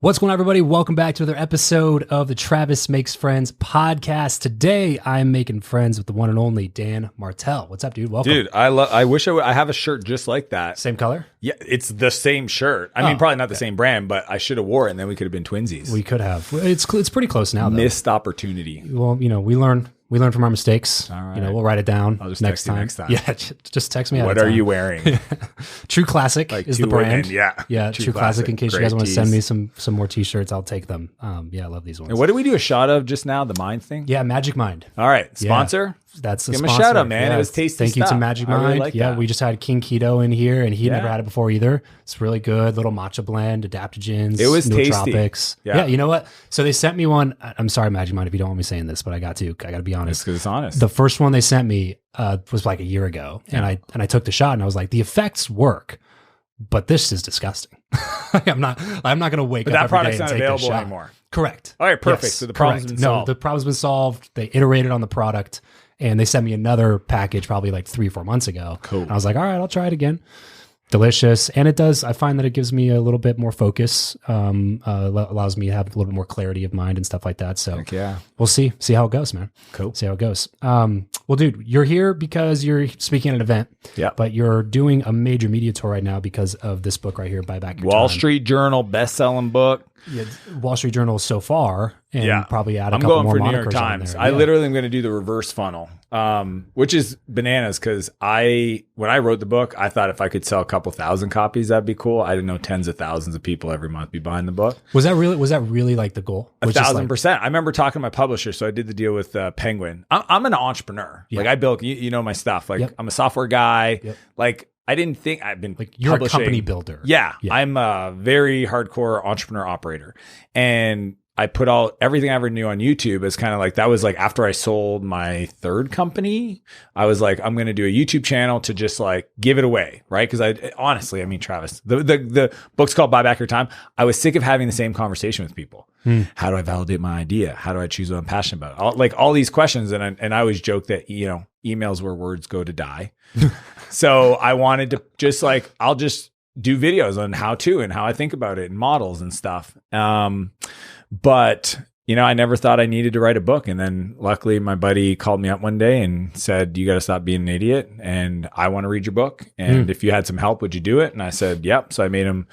What's going on, everybody? Welcome back to another episode of the Travis Makes Friends podcast. Today, I'm making friends with the one and only Dan Martell. What's up, dude? Welcome. Dude, I wish I have a shirt just like that. Same color? Yeah, it's the same shirt. I mean, probably not the same brand, but I should have wore it, and then we could have been twinsies. We could have. It's pretty close now, though. Missed opportunity. Well, we learn from our mistakes. All right. We'll write it down. I'll just next text you time. next time. Yeah, just text me. What are you wearing? True Classic is the brand. Women, yeah. True Classic. In case you guys want to send me some more t-shirts, I'll take them. Yeah, I love these ones. And what did we do a shot of just now? The Mind thing? Yeah, Magic Mind. All right, sponsor. Yeah. That's the Give sponsor. him a shout out, man. Yeah. It was tasty Thank stuff. you to Magic Mind. Really like that. We just had King Keto in here, and he never had it before either. It's really good. Little matcha blend, adaptogens. It was tasty. Nootropics. Yeah, you know what? So they sent me one. I'm sorry, Magic Mind, if you don't want me saying this, but I got to be honest. Because it's honest. The first one they sent me was like a year ago, and I took the shot, and I was like, the effects work, but this is disgusting. I'm not going to wake but up that every product's day and not take available this shot. anymore. Correct. All right, perfect. Yes, so the problem's been solved. No, the problem's been solved. They iterated on the product, and they sent me another package probably like 3 or 4 months ago. Cool. And I was like, all right, I'll try it again. Delicious. And it does, I find that it gives me a little bit more focus, allows me to have a little bit more clarity of mind and stuff like that. So we'll see how it goes, man. Cool. See how it goes. Well, dude, you're here because you're speaking at an event, but you're doing a major media tour right now because of this book right here, Buy Back Your Wall Time. Street Journal best-selling book. Yeah, Wall Street Journal so far, and probably add a I'm couple going more for New monikers York Times. on there. I literally am going to do the reverse funnel, which is bananas because when I wrote the book, I thought if I could sell a couple thousand copies, that'd be cool. I didn't know tens of thousands of people every month be buying the book. Was that really like the goal? 1,000%. I remember talking to my publisher, so I did the deal with Penguin. I'm an entrepreneur. Yeah. Like I built, you know my stuff. Like I'm a software guy. Yep. Like I didn't think I've been like you're publishing. a company builder. Yeah, I'm a very hardcore entrepreneur operator, and I put everything I ever knew on YouTube as kind of like, that was like after I sold my third company, I was like, I'm going to do a YouTube channel to just like give it away. Right. Cause honestly, I mean, Travis, the book's called Buy Back Your Time. I was sick of having the same conversation with people. How do I validate my idea? How do I choose what I'm passionate about? All these questions. And I always joke that, emails where words go to die. So I wanted to just like, I'll just do videos on how to and how I think about it and models and stuff. But, I never thought I needed to write a book. And then luckily my buddy called me up one day and said, you got to stop being an idiot. And I want to read your book. And if you had some help, would you do it? And I said, yep. So I made him,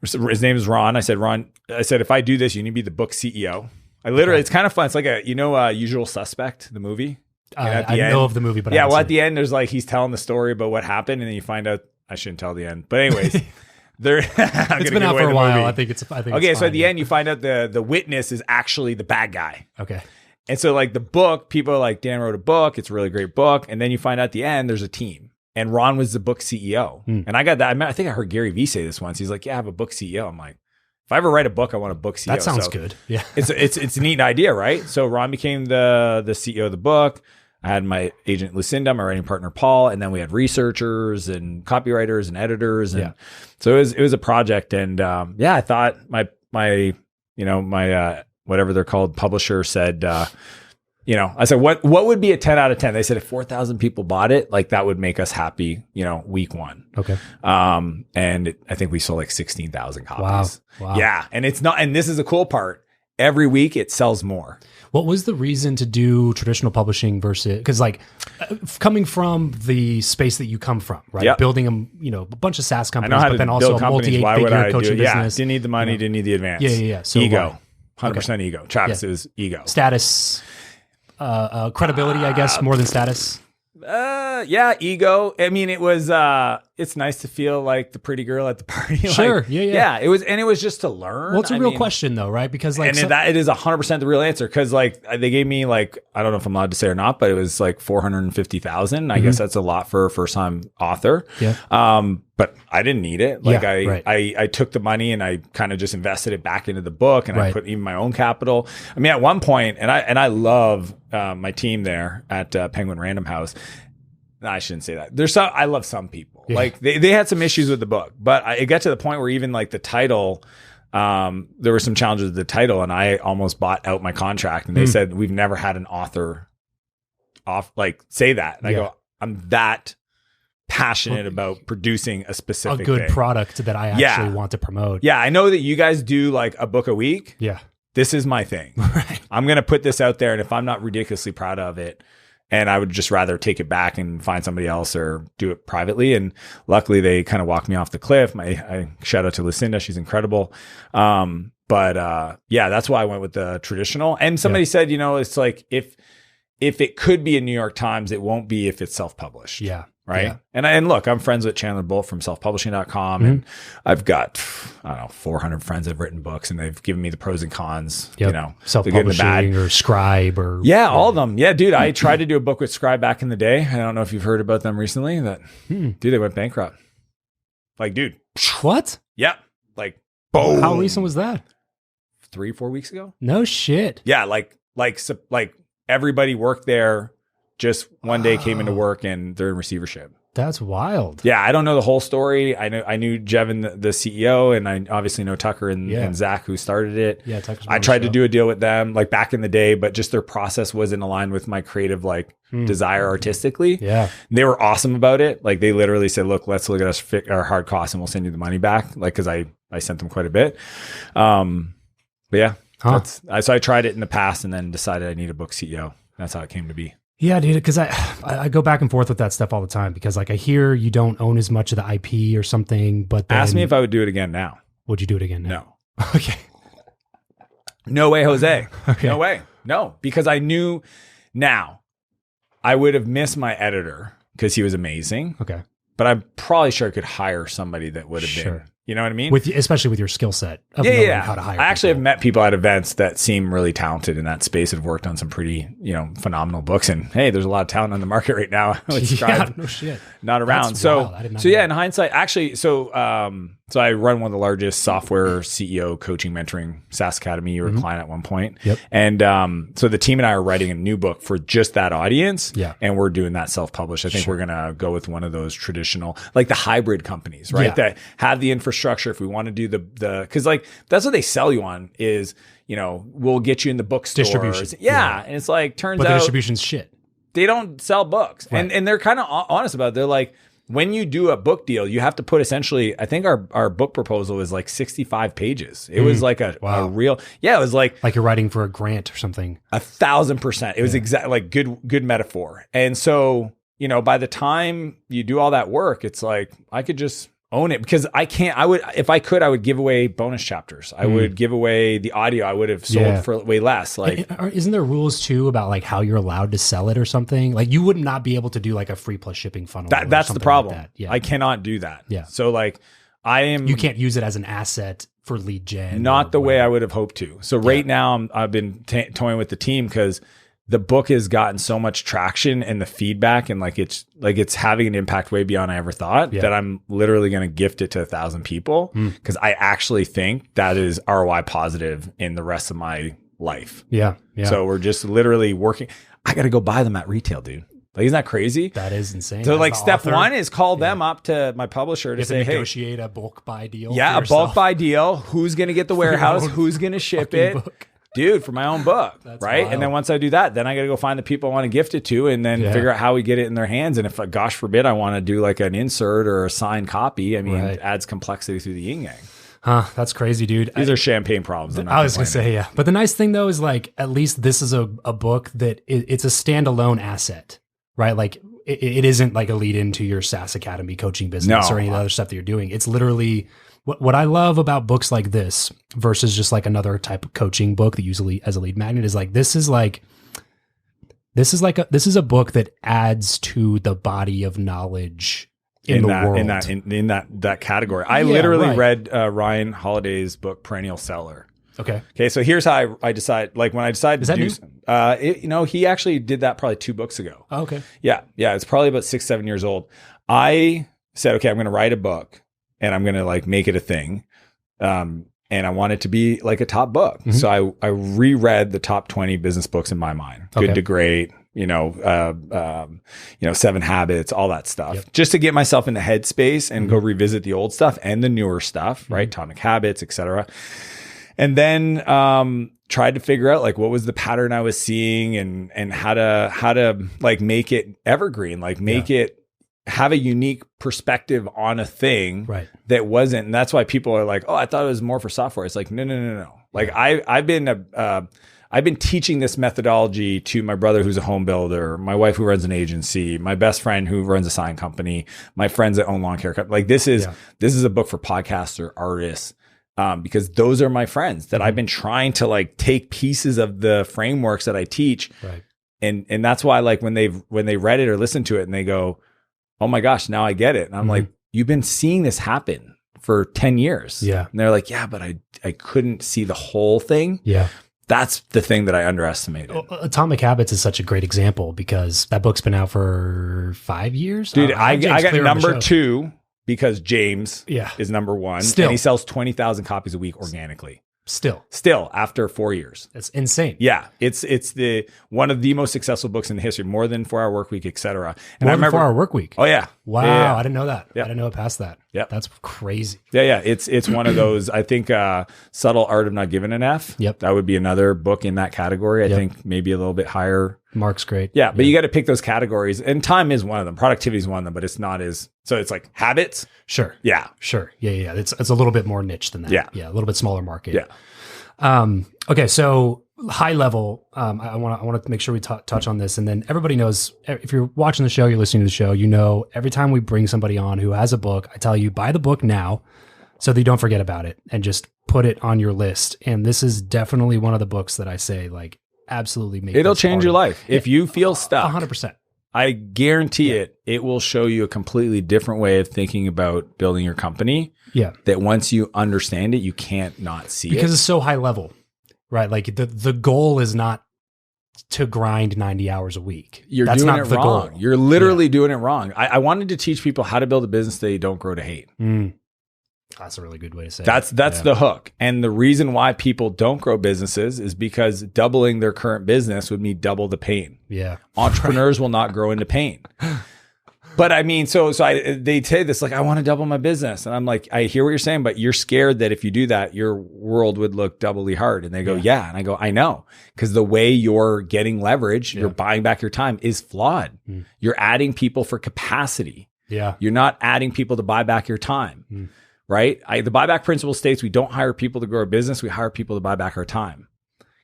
his name is Ron. I said, Ron, if I do this, you need to be the book CEO. It's kind of fun. It's like Usual Suspect, the movie. I know of the movie, but at the end, there's like, he's telling the story about what happened. And then you find out, I shouldn't tell the end, but anyways, it's been out for a while. I think it's okay. So at the end, you find out the witness is actually the bad guy. Okay. And so like the book, people are like, Dan wrote a book. It's a really great book. And then you find out at the end, there's a team. And Ron was the book CEO. And I got that. I think I heard Gary Vee say this once. He's like, yeah, I have a book CEO. I'm like, if I ever write a book, I want a book CEO. That sounds good. Yeah. It's a neat idea, right? So Ron became the CEO of the book. I had my agent Lucinda, my writing partner Paul, and then we had researchers and copywriters and editors, and so it was a project. And I thought my whatever they're called publisher said, I said what would be a 10 out of 10? They said if 4,000 people bought it, like that would make us happy, week one. Okay. And I think we sold like 16,000 copies. Wow. Yeah, and it's not, and this is the cool part. Every week it sells more. What was the reason to do traditional publishing versus, because like coming from the space that you come from, right? Yep. Building a bunch of SaaS companies, but then build also a companies. Why would multi-8-figure I coaching do it? business. Didn't need the money, didn't need the advance. Yeah. So ego, 100% ego. Travis is ego. Status, credibility, I guess, more than status. Ego. I mean, it was, it's nice to feel like the pretty girl at the party. Sure. Like, yeah. It was just to learn. Well, it's a real question though, right? Because like, it is 100% the real answer. Cause like they gave me like, I don't know if I'm allowed to say or not, but it was like 450,000. I guess that's a lot for a first time author. Yeah. But I didn't need it. Like I took the money and I kind of just invested it back into the book, and I put even my own capital. I mean, at one point, and I love my team there at Penguin Random House. No, I shouldn't say that. I love some people. Yeah. Like they had some issues with the book, but it got to the point where even like the title, there were some challenges with the title, and I almost bought out my contract. And they said, we've never had an author say that. And I go, I'm that passionate about producing a specific good thing. product that I actually want to promote. Yeah, I know that you guys do like a book a week. Yeah. This is my thing. Right. I'm going to put this out there, and if I'm not ridiculously proud of it, and I would just rather take it back and find somebody else or do it privately. And luckily they kind of walked me off the cliff. I shout out to Lucinda. She's incredible. But that's why I went with the traditional. And somebody said, it's like, if it could be a New York Times, it won't be if it's self-published. Yeah. Right. Yeah. And look, I'm friends with Chandler Bolt from selfpublishing.com. And I've got, 400 friends that have written books, and they've given me the pros and cons, self-publishing or Scribe or. Yeah, all of them. Yeah, dude, I tried to do a book with Scribe back in the day. I don't know if you've heard about them recently. Dude, they went bankrupt. Like, dude. What? Yeah. Like, boom. How recent was that? 3-4 weeks ago. No shit. Yeah. Like everybody worked there. Just one day came into work and they're in receivership. That's wild. Yeah, I don't know the whole story. I knew Jevin, the CEO, and I obviously know Tucker and Zach, who started it. Yeah, Tucker's I tried to do a deal with them like back in the day, but just their process wasn't aligned with my creative desire artistically. Yeah, they were awesome about it. Like they literally said, "Look, let's look at our hard costs, and we'll send you the money back." Like because I sent them quite a bit. But yeah, so I tried it in the past, and then decided I need a book CEO. That's how it came to be. Yeah, dude, because I go back and forth with that stuff all the time because like I hear you don't own as much of the IP or something, but then, ask me if I would do it again now. Would you do it again now? No. Okay. No way, Jose. Okay. No way. No, because I knew now I would have missed my editor because he was amazing. Okay. But I'm probably sure I could hire somebody that would have been. You know what I mean? Especially with your skill set of knowing how to hire I actually people. have met people at events that seem really talented in that space, have worked on some pretty, phenomenal books. And hey, there's a lot of talent on the market right now. No shit. Not around. That's so, wild. I did not so know. yeah, in hindsight, actually, so I run one of the largest software CEO coaching mentoring SaaS Academy. You were a client at one point. Yep. And so the team and I are writing a new book for just that audience. Yeah. And we're doing that self-published. I think we're going to go with one of those traditional, like the hybrid companies, right? Yeah. That have the infrastructure. If we want to do the, cause like that's what they sell you on is, we'll get you in the bookstores. Distribution. Yeah. And it's like, turns out the distribution's shit. They don't sell books. Right. And they're kind of honest about it. They're like, when you do a book deal, you have to put essentially, I think our book proposal was like 65 pages. It was like a real, it was like you're writing for a grant or something. 1,000%. It was exactly like good metaphor. And so, by the time you do all that work, it's like, I could just own it because if I could, I would give away bonus chapters. I would give away the audio. I would have sold for way less. Like, isn't there rules too about like how you're allowed to sell it or something? Like you would not be able to do like a free plus shipping funnel. That's the problem. Like that. Yeah. I cannot do that. Yeah. So like you can't use it as an asset for lead gen. Not the way I would have hoped to. So right now I've been toying with the team because the book has gotten so much traction and the feedback and it's having an impact way beyond I ever thought that I'm literally going to gift it to 1,000 people because I actually think that is ROI positive in the rest of my life. Yeah. Yeah. So we're just literally working. I got to go buy them at retail, dude. Like, isn't that crazy? That is insane. So like step one is call them up to my publisher to say, negotiate a bulk buy deal. Yeah. A bulk buy deal. Who's going to get the warehouse? Who's going to ship it? Book. Dude, for my own book, right? Wild. And then once I do that, then I got to go find the people I want to gift it to and then figure out how we get it in their hands. And if, gosh forbid, I want to do like an insert or a signed copy, I mean, it adds complexity through the yin yang. Huh, that's crazy, dude. These are champagne problems. I was going to say, yeah. But the nice thing though is like, at least this is a book that it's a standalone asset, right? Like it isn't like a lead into your SaaS Academy coaching business or any of the other stuff that you're doing. It's literally what I love about books like this versus just like another type of coaching book that usually as a lead magnet is like, this is a book that adds to the body of knowledge in the world. In that category. I literally read Ryan Holiday's book, Perennial Seller. Okay. So here's how I decide. Like when I decided to do, he actually did that probably 2 books ago. Oh, okay. Yeah. It's probably about 6-7 years old. I said, okay, I'm going to write a book and I'm going to like make it a thing. And I want it to be like a top book. Mm-hmm. So I reread the top 20 business books in my mind, Good to Great, 7 Habits, all that stuff, just to get myself in the headspace and go revisit the old stuff and the newer stuff, right? Atomic Habits, etc. And then tried to figure out like what was the pattern I was seeing and how to like make it evergreen, like make it have a unique perspective on a thing Right. that wasn't. And that's why people are like, oh, I thought it was more for software. It's like, no. Like I've been teaching this methodology to my brother who's a home builder, my wife who runs an agency, my best friend who runs a sign company, my friends that own lawn care company. Like this is a book for podcasts or artists. Because those are my friends that I've been trying to like take pieces of the frameworks that I teach. Right. And that's why like when they read it or listened to it and they go, oh my gosh, now I get it. And I'm like, you've been seeing this happen for 10 years. Yeah. And they're like, yeah, but I couldn't see the whole thing. Yeah. That's the thing that I underestimated. Atomic Habits is such a great example because that book's been out for 5 years. Dude, I got number 2 because James is number 1. Still. And he sells 20,000 copies a week organically. Still after 4 years. That's insane. Yeah. It's the one of the most successful books in the history, more than 4 Hour Workweek, et cetera. And More I remember than 4 Hour Workweek. Oh yeah. Wow. Yeah. I didn't know that. Yep. I didn't know it past that. Yeah. That's crazy. Yeah. It's one of those, I think, Subtle Art of Not Giving an F. Yep. That would be another book in that category. I think maybe a little bit higher. Mark's great. Yeah. But you got to pick those categories, and time is one of them. Productivity is one of them, but it's not as, so it's like habits. Sure. Yeah. Sure. Yeah. It's a little bit more niche than that. Yeah. Yeah. A little bit smaller market. Yeah. Okay. So high level, I want to make sure we touch on this, and then everybody knows, if you're watching the show, you're listening to the show, you know, every time we bring somebody on who has a book, I tell you, buy the book now so that you don't forget about it and just put it on your list. And this is definitely one of the books that I say, like, absolutely make It'll this change part your of- life. If you feel stuck, 100%. I guarantee it will show you a completely different way of thinking about building your company. Yeah. That once you understand it, you can't not see it. Because it's so high level, right? Like the goal is not to grind 90 hours a week. You're That's doing not it the wrong. goal. You're literally doing it wrong. I wanted to teach people how to build a business they don't grow to hate. That's a really good way to say That's the hook. And the reason why people don't grow businesses is because doubling their current business would mean double the pain. Yeah. Entrepreneurs will not grow into pain. But I mean, they say this, like, I want to double my business. And I'm like, I hear what you're saying, but you're scared that if you do that, your world would look doubly hard. And they go, yeah. And I go, I know. Because the way you're getting leverage, you're buying back your time is flawed. You're adding people for capacity. Yeah. You're not adding people to buy back your time. Right? The buyback principle states we don't hire people to grow a business. We hire people to buy back our time.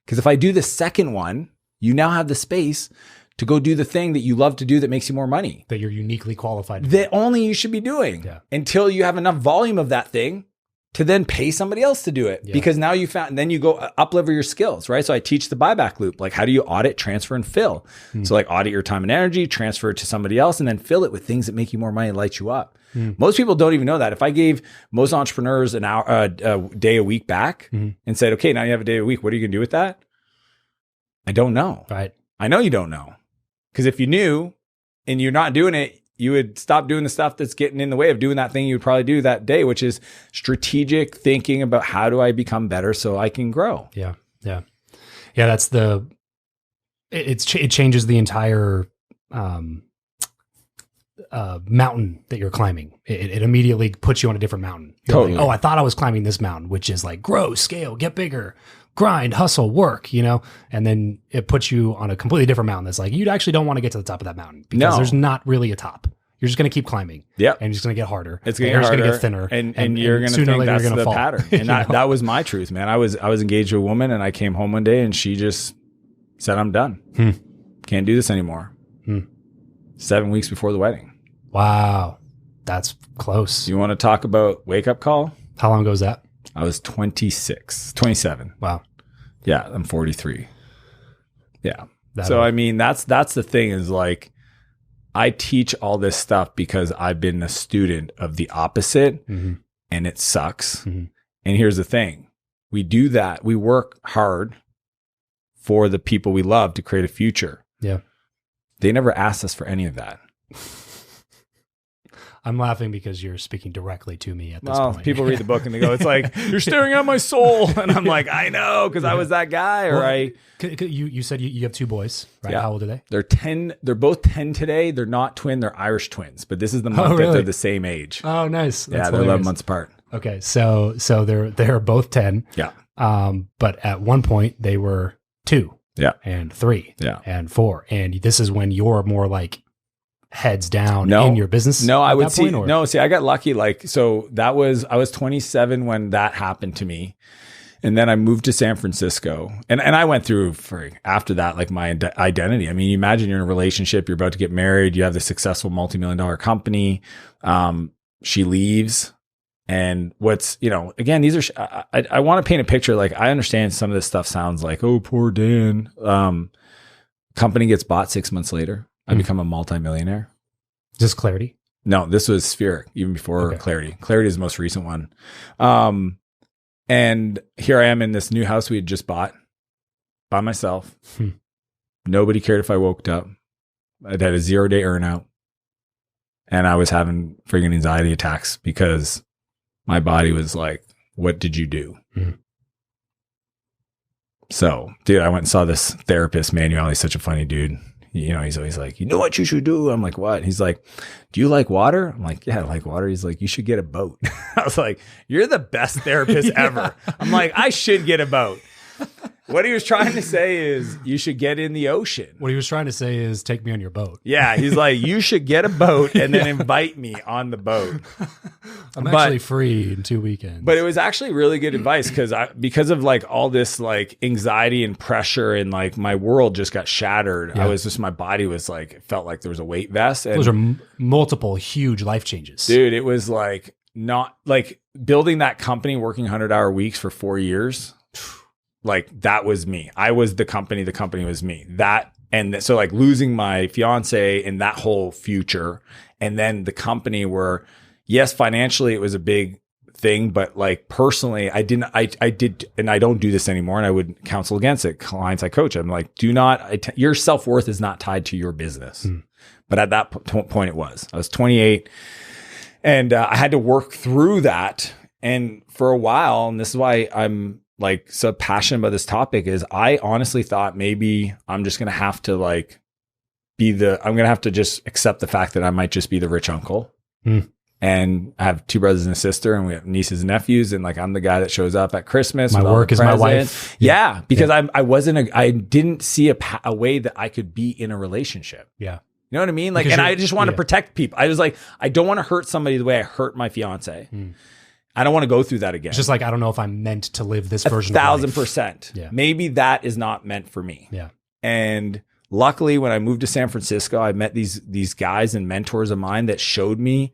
Because if I do the second one, you now have the space to go do the thing that you love to do that makes you more money. That you're uniquely qualified to That only you should be doing until you have enough volume of that thing to then pay somebody else to do it. Because now you found, and then you go up level your skills, right? So I teach the buyback loop. Like, how do you audit, transfer, and fill? So like audit your time and energy, transfer it to somebody else, and then fill it with things that make you more money and light you up. Most people don't even know that. If I gave most entrepreneurs an hour, a day a week back and said, okay, now you have a day a week, what are you going to do with that? I don't know. Right. I know you don't know. Because if you knew and you're not doing it, you would stop doing the stuff that's getting in the way of doing that thing you would probably do that day, which is strategic thinking about how do I become better so I can grow. Yeah. That's it changes the entire mountain that you're climbing. It immediately puts you on a different mountain. You're Totally. like, oh, I thought I was climbing this mountain, which is like grow, scale, get bigger, grind, hustle, work, and then it puts you on a completely different mountain. That's like, you actually don't want to get to the top of that mountain because there's not really a top. You're just going to keep climbing. Yeah. And it's going to get harder. It's going to get harder. It's going to get thinner. And you're going to think that's the pattern. And that was my truth, man. I was engaged to a woman and I came home one day and she just said, I'm done. Can't do this anymore. 7 weeks before the wedding. Wow. That's close. You want to talk about wake up call? How long ago was that? I was 27. Wow. Yeah. I'm 43. Yeah. I mean, that's the thing is like, I teach all this stuff because I've been a student of the opposite and it sucks. And here's the thing. We do that. We work hard for the people we love to create a future. Yeah. They never asked us for any of that. I'm laughing because you're speaking directly to me at this point. People read the book and they go, it's like, you're staring at my soul. And I'm like, I know, because I was that guy. You said you have 2 boys, right? Yeah. How old are they? They're 10. They're both 10 today. They're not twin. They're Irish twins. But this is the month that they're the same age. Oh, nice. That's they're 11 months apart. Okay. So they're both 10. Yeah. But at one point they were 2. Yeah. And 3. Yeah. And 4. And this is when you're more like heads down in your business? No, I would see. No, see, I got lucky. Like, so I was 27 when that happened to me. And then I moved to San Francisco, and I went through after that, like my identity. I mean, you imagine you're in a relationship, you're about to get married, you have this successful multi-million-dollar company. She leaves, and again, these are, I want to paint a picture. Like, I understand some of this stuff sounds like, oh, poor Dan. Company gets bought 6 months later. I become a multi-millionaire. Just Clarity? No, this was Spheric, even before Clarity. Clarity is the most recent one. And here I am in this new house we had just bought by myself. Nobody cared if I woke up. I'd had a 0-day earnout. And I was having friggin' anxiety attacks because my body was like, what did you do? So, dude, I went and saw this therapist, Manuel. He's such a funny dude. He's always like, you know what you should do? I'm like, what? He's like, do you like water? I'm like, yeah, I like water. He's like, you should get a boat. I was like, you're the best therapist ever. I'm like, I should get a boat. What he was trying to say is you should get in the ocean. What he was trying to say is take me on your boat. Yeah. He's like, you should get a boat and then invite me on the boat. I'm actually free in 2 weekends. But it was actually really good advice because of like all this like anxiety and pressure and like my world just got shattered. Yeah. My body was like, it felt like there was a weight vest. And those are multiple huge life changes. Dude, it was like not like building that company, working 100-hour weeks for 4 years. Like that was me. I was the company was me. So like losing my fiance and that whole future, and then the company where, yes, financially it was a big thing, but like personally, I did, and I don't do this anymore. And I would counsel against it. Clients I coach, I'm like, your self-worth is not tied to your business. But at that point it was. I was 28 and I had to work through that. And for a while, and this is why I'm like so passionate about this topic, is I honestly thought maybe I'm just going to have to like I'm going to have to just accept the fact that I might just be the rich uncle. And I have 2 brothers and a sister, and we have nieces and nephews. And like, I'm the guy that shows up at Christmas. My work is my wife. Yeah. Because I didn't see a way that I could be in a relationship. Yeah. You know what I mean? Like, and I just want to protect people. I was like, I don't want to hurt somebody the way I hurt my fiance. I don't want to go through that again. It's just like, I don't know if I'm meant to live this version of life. 1,000%. Yeah. Maybe that is not meant for me. Yeah. And luckily, when I moved to San Francisco, I met these guys and mentors of mine that showed me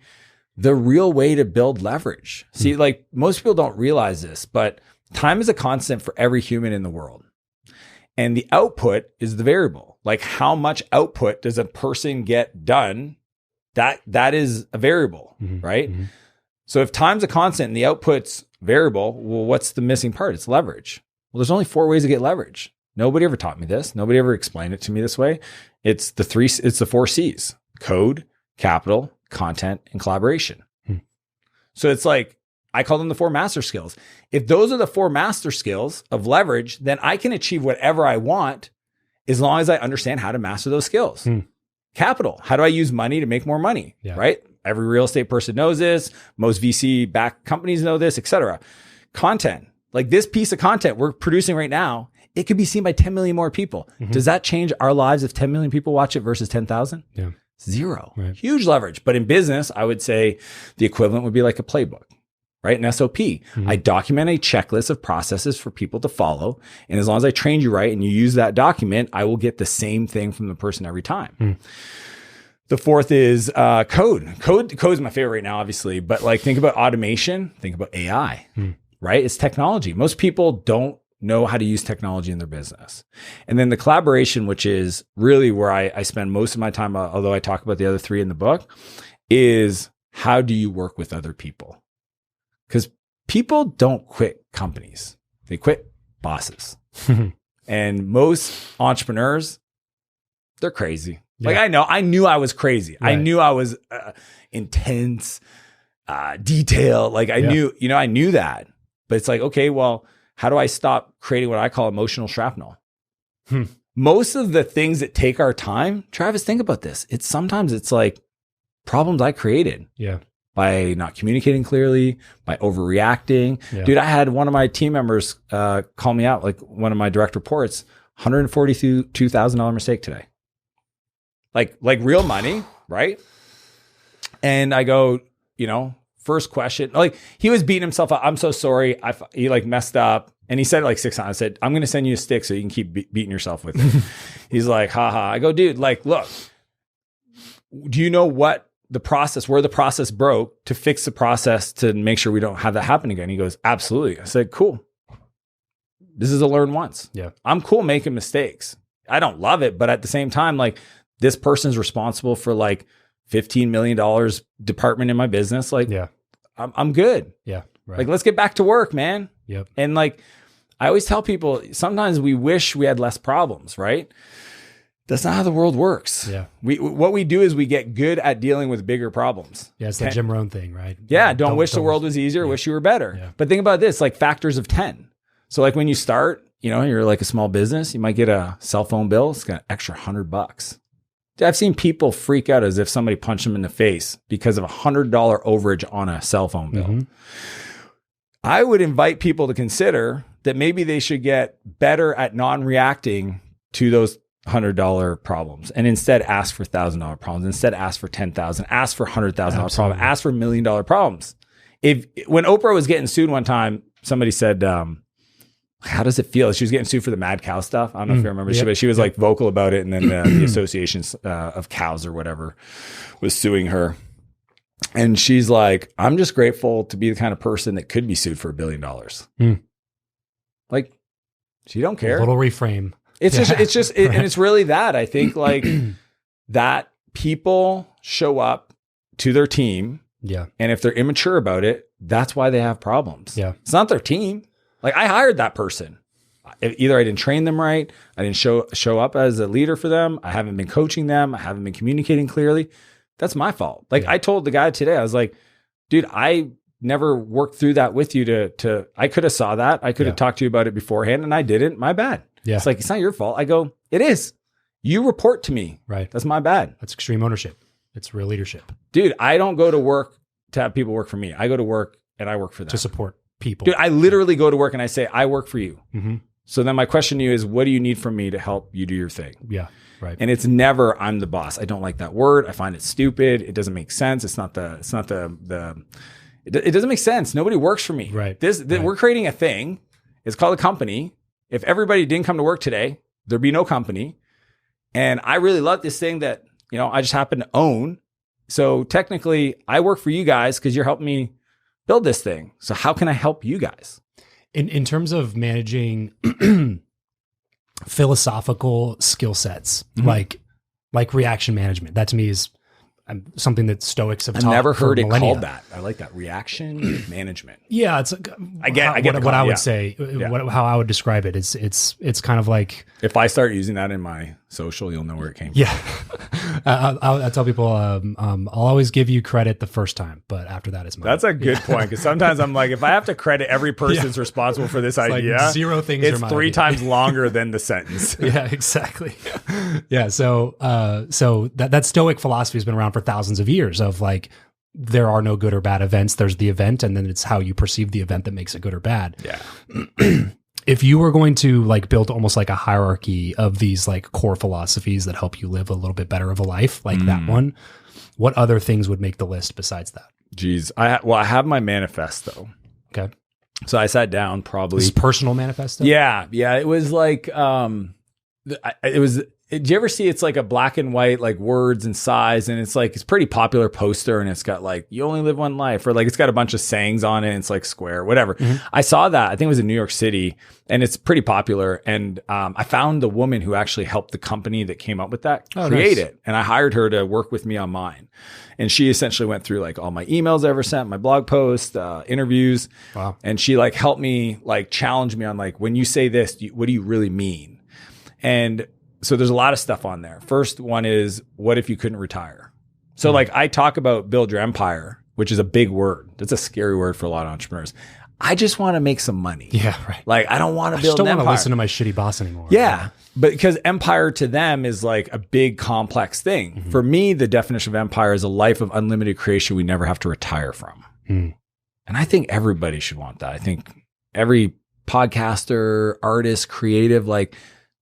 the real way to build leverage. See, like most people don't realize this, but time is a constant for every human in the world. And the output is the variable. Like how much output does a person get done? That is a variable, right? So if time's a constant and the output's variable, well, what's the missing part? It's leverage. Well, there's only 4 ways to get leverage. Nobody ever taught me this. Nobody ever explained it to me this way. It's the 4 C's: code, capital, content, and collaboration. So it's like, I call them the 4 master skills. If those are the 4 master skills of leverage, then I can achieve whatever I want as long as I understand how to master those skills. Capital, how do I use money to make more money, right? Every real estate person knows this. Most VC-backed companies know this, etc. Content, like this piece of content we're producing right now, it could be seen by 10 million more people. Does that change our lives if 10 million people watch it versus 10,000? Yeah. 0. Right. Huge leverage. But in business, I would say the equivalent would be like a playbook, right? An SOP. I document a checklist of processes for people to follow. And as long as I trained you right and you use that document, I will get the same thing from the person every time. The 4th is code. Code is my favorite right now, obviously. But like, think about automation. Think about AI, right? It's technology. Most people don't know how to use technology in their business. And then the collaboration, which is really where I spend most of my time, although I talk about the other 3 in the book, is how do you work with other people? Because people don't quit companies. They quit bosses. And most entrepreneurs, they're crazy. Like I knew I was crazy. Right. I knew I was intense, detailed. Like I knew that. But it's like, okay, well, how do I stop creating what I call emotional shrapnel? Most of the things that take our time, Travis, think about this. Sometimes it's like problems I created. Yeah. By not communicating clearly, by overreacting. Yeah. Dude, I had one of my team members call me out, like one of my direct reports, $142,000 mistake today. Like real money, right? And I go, first question, like he was beating himself up. I'm so sorry. He like messed up. And he said it like 6 times. I said, I'm going to send you a stick so you can keep beating yourself with it. He's like, haha. I go, dude, like, look, do you know what the process, where the process broke to fix the process to make sure we don't have that happen again? He goes, absolutely. I said, cool. This is a learn once. Yeah. I'm cool making mistakes. I don't love it, but at the same time, like this person's responsible for like $15 million department in my business. Like, yeah, I'm good. Yeah. Right. Like, let's get back to work, man. Yep. And like, I always tell people, sometimes we wish we had less problems, right? That's not how the world works. Yeah. What we do is we get good at dealing with bigger problems. Yeah. It's the Jim Rohn thing, right? Yeah. Don't wish the world was easier. Yeah. Wish you were better. Yeah. But think about this, like factors of 10. So like when you start, you're like a small business, you might get a cell phone bill. It's got an extra $100. I've seen people freak out as if somebody punched them in the face because of $100 overage on a cell phone bill. Mm-hmm. I would invite people to consider that maybe they should get better at non-reacting to those $100 problems and instead ask for $1,000 problems, instead ask for $10,000, ask for $100,000 problems, ask for $1 million problems. When Oprah was getting sued one time, somebody said, how does it feel? She was getting sued for the mad cow stuff. I don't know if you remember, yep. but she was like vocal about it. And then the associations of cows or whatever was suing her. And she's like, I'm just grateful to be the kind of person that could be sued for $1 billion. Like, she don't care. A little reframe. It's just, and it's really that. I think like that people show up to their team. Yeah. And if they're immature about it, that's why they have problems. Yeah. It's not their team. Like I hired that person. Either I didn't train them right. I didn't show up as a leader for them. I haven't been coaching them. I haven't been communicating clearly. That's my fault. Like I told the guy today, I was like, dude, I never worked through that with you to I could have saw that. I could have talked to you about it beforehand and I didn't. My bad. Yeah. It's like, it's not your fault. I go, it is. You report to me. Right. That's my bad. That's extreme ownership. It's real leadership. Dude, I don't go to work to have people work for me. I go to work and I work for them. To support people. Dude, I literally go to work and I say, I work for you. Mm-hmm. So then my question to you is, what do you need from me to help you do your thing? Yeah. Right. And it's never, I'm the boss. I don't like that word. I find it stupid. It doesn't make sense. It doesn't make sense. Nobody works for me. Right. We're creating a thing. It's called a company. If everybody didn't come to work today, there'd be no company. And I really love this thing that, I just happen to own. So technically I work for you guys because you're helping me build this thing. So how can I help you guys? In terms of managing philosophical skill sets, like reaction management, that to me is something that Stoics have taught. I've never heard it millennia. called that. I like that, reaction management. Yeah, it's I get what I would say. How I would describe it. It's kind of like, if I start using that in my social, you'll know where it came from. Yeah, I tell people I'll always give you credit the first time, but after that is mine. That's a good point, because sometimes I'm like, if I have to credit every person that's responsible for this idea, like 0 things. It's are 3 idea. times longer than the sentence. Yeah, exactly. Yeah, so that Stoic philosophy has been around for thousands of years. Of like, there are no good or bad events. There's the event, and then it's how you perceive the event that makes it good or bad. Yeah. If you were going to like build almost like a hierarchy of these like core philosophies that help you live a little bit better of a life, like that one, what other things would make the list besides that? Geez, I have my manifesto. Okay. So I sat down probably. This personal manifesto? Yeah. It was like, did you ever see, it's like a black and white, like words and size, and it's like, it's pretty popular poster, and it's got like, you only live one life, or like, it's got a bunch of sayings on it, and it's like square, whatever. Mm-hmm. I saw that. I think it was in New York City, and it's pretty popular. And I found the woman who actually helped the company that came up with that create it. And I hired her to work with me on mine. And she essentially went through like all my emails I ever sent, my blog posts, interviews. Wow. And she like helped me, like challenge me on like, when you say this, what do you really mean? And so there's a lot of stuff on there. First one is, what if you couldn't retire? So like I talk about build your empire, which is a big word. That's a scary word for a lot of entrepreneurs. I just want to make some money. Yeah, right. Like I don't want to build an empire. I don't want to listen to my shitty boss anymore. Yeah. But because empire to them is like a big complex thing. Mm-hmm. For me, the definition of empire is a life of unlimited creation we never have to retire from. And I think everybody should want that. I think every podcaster, artist, creative, like,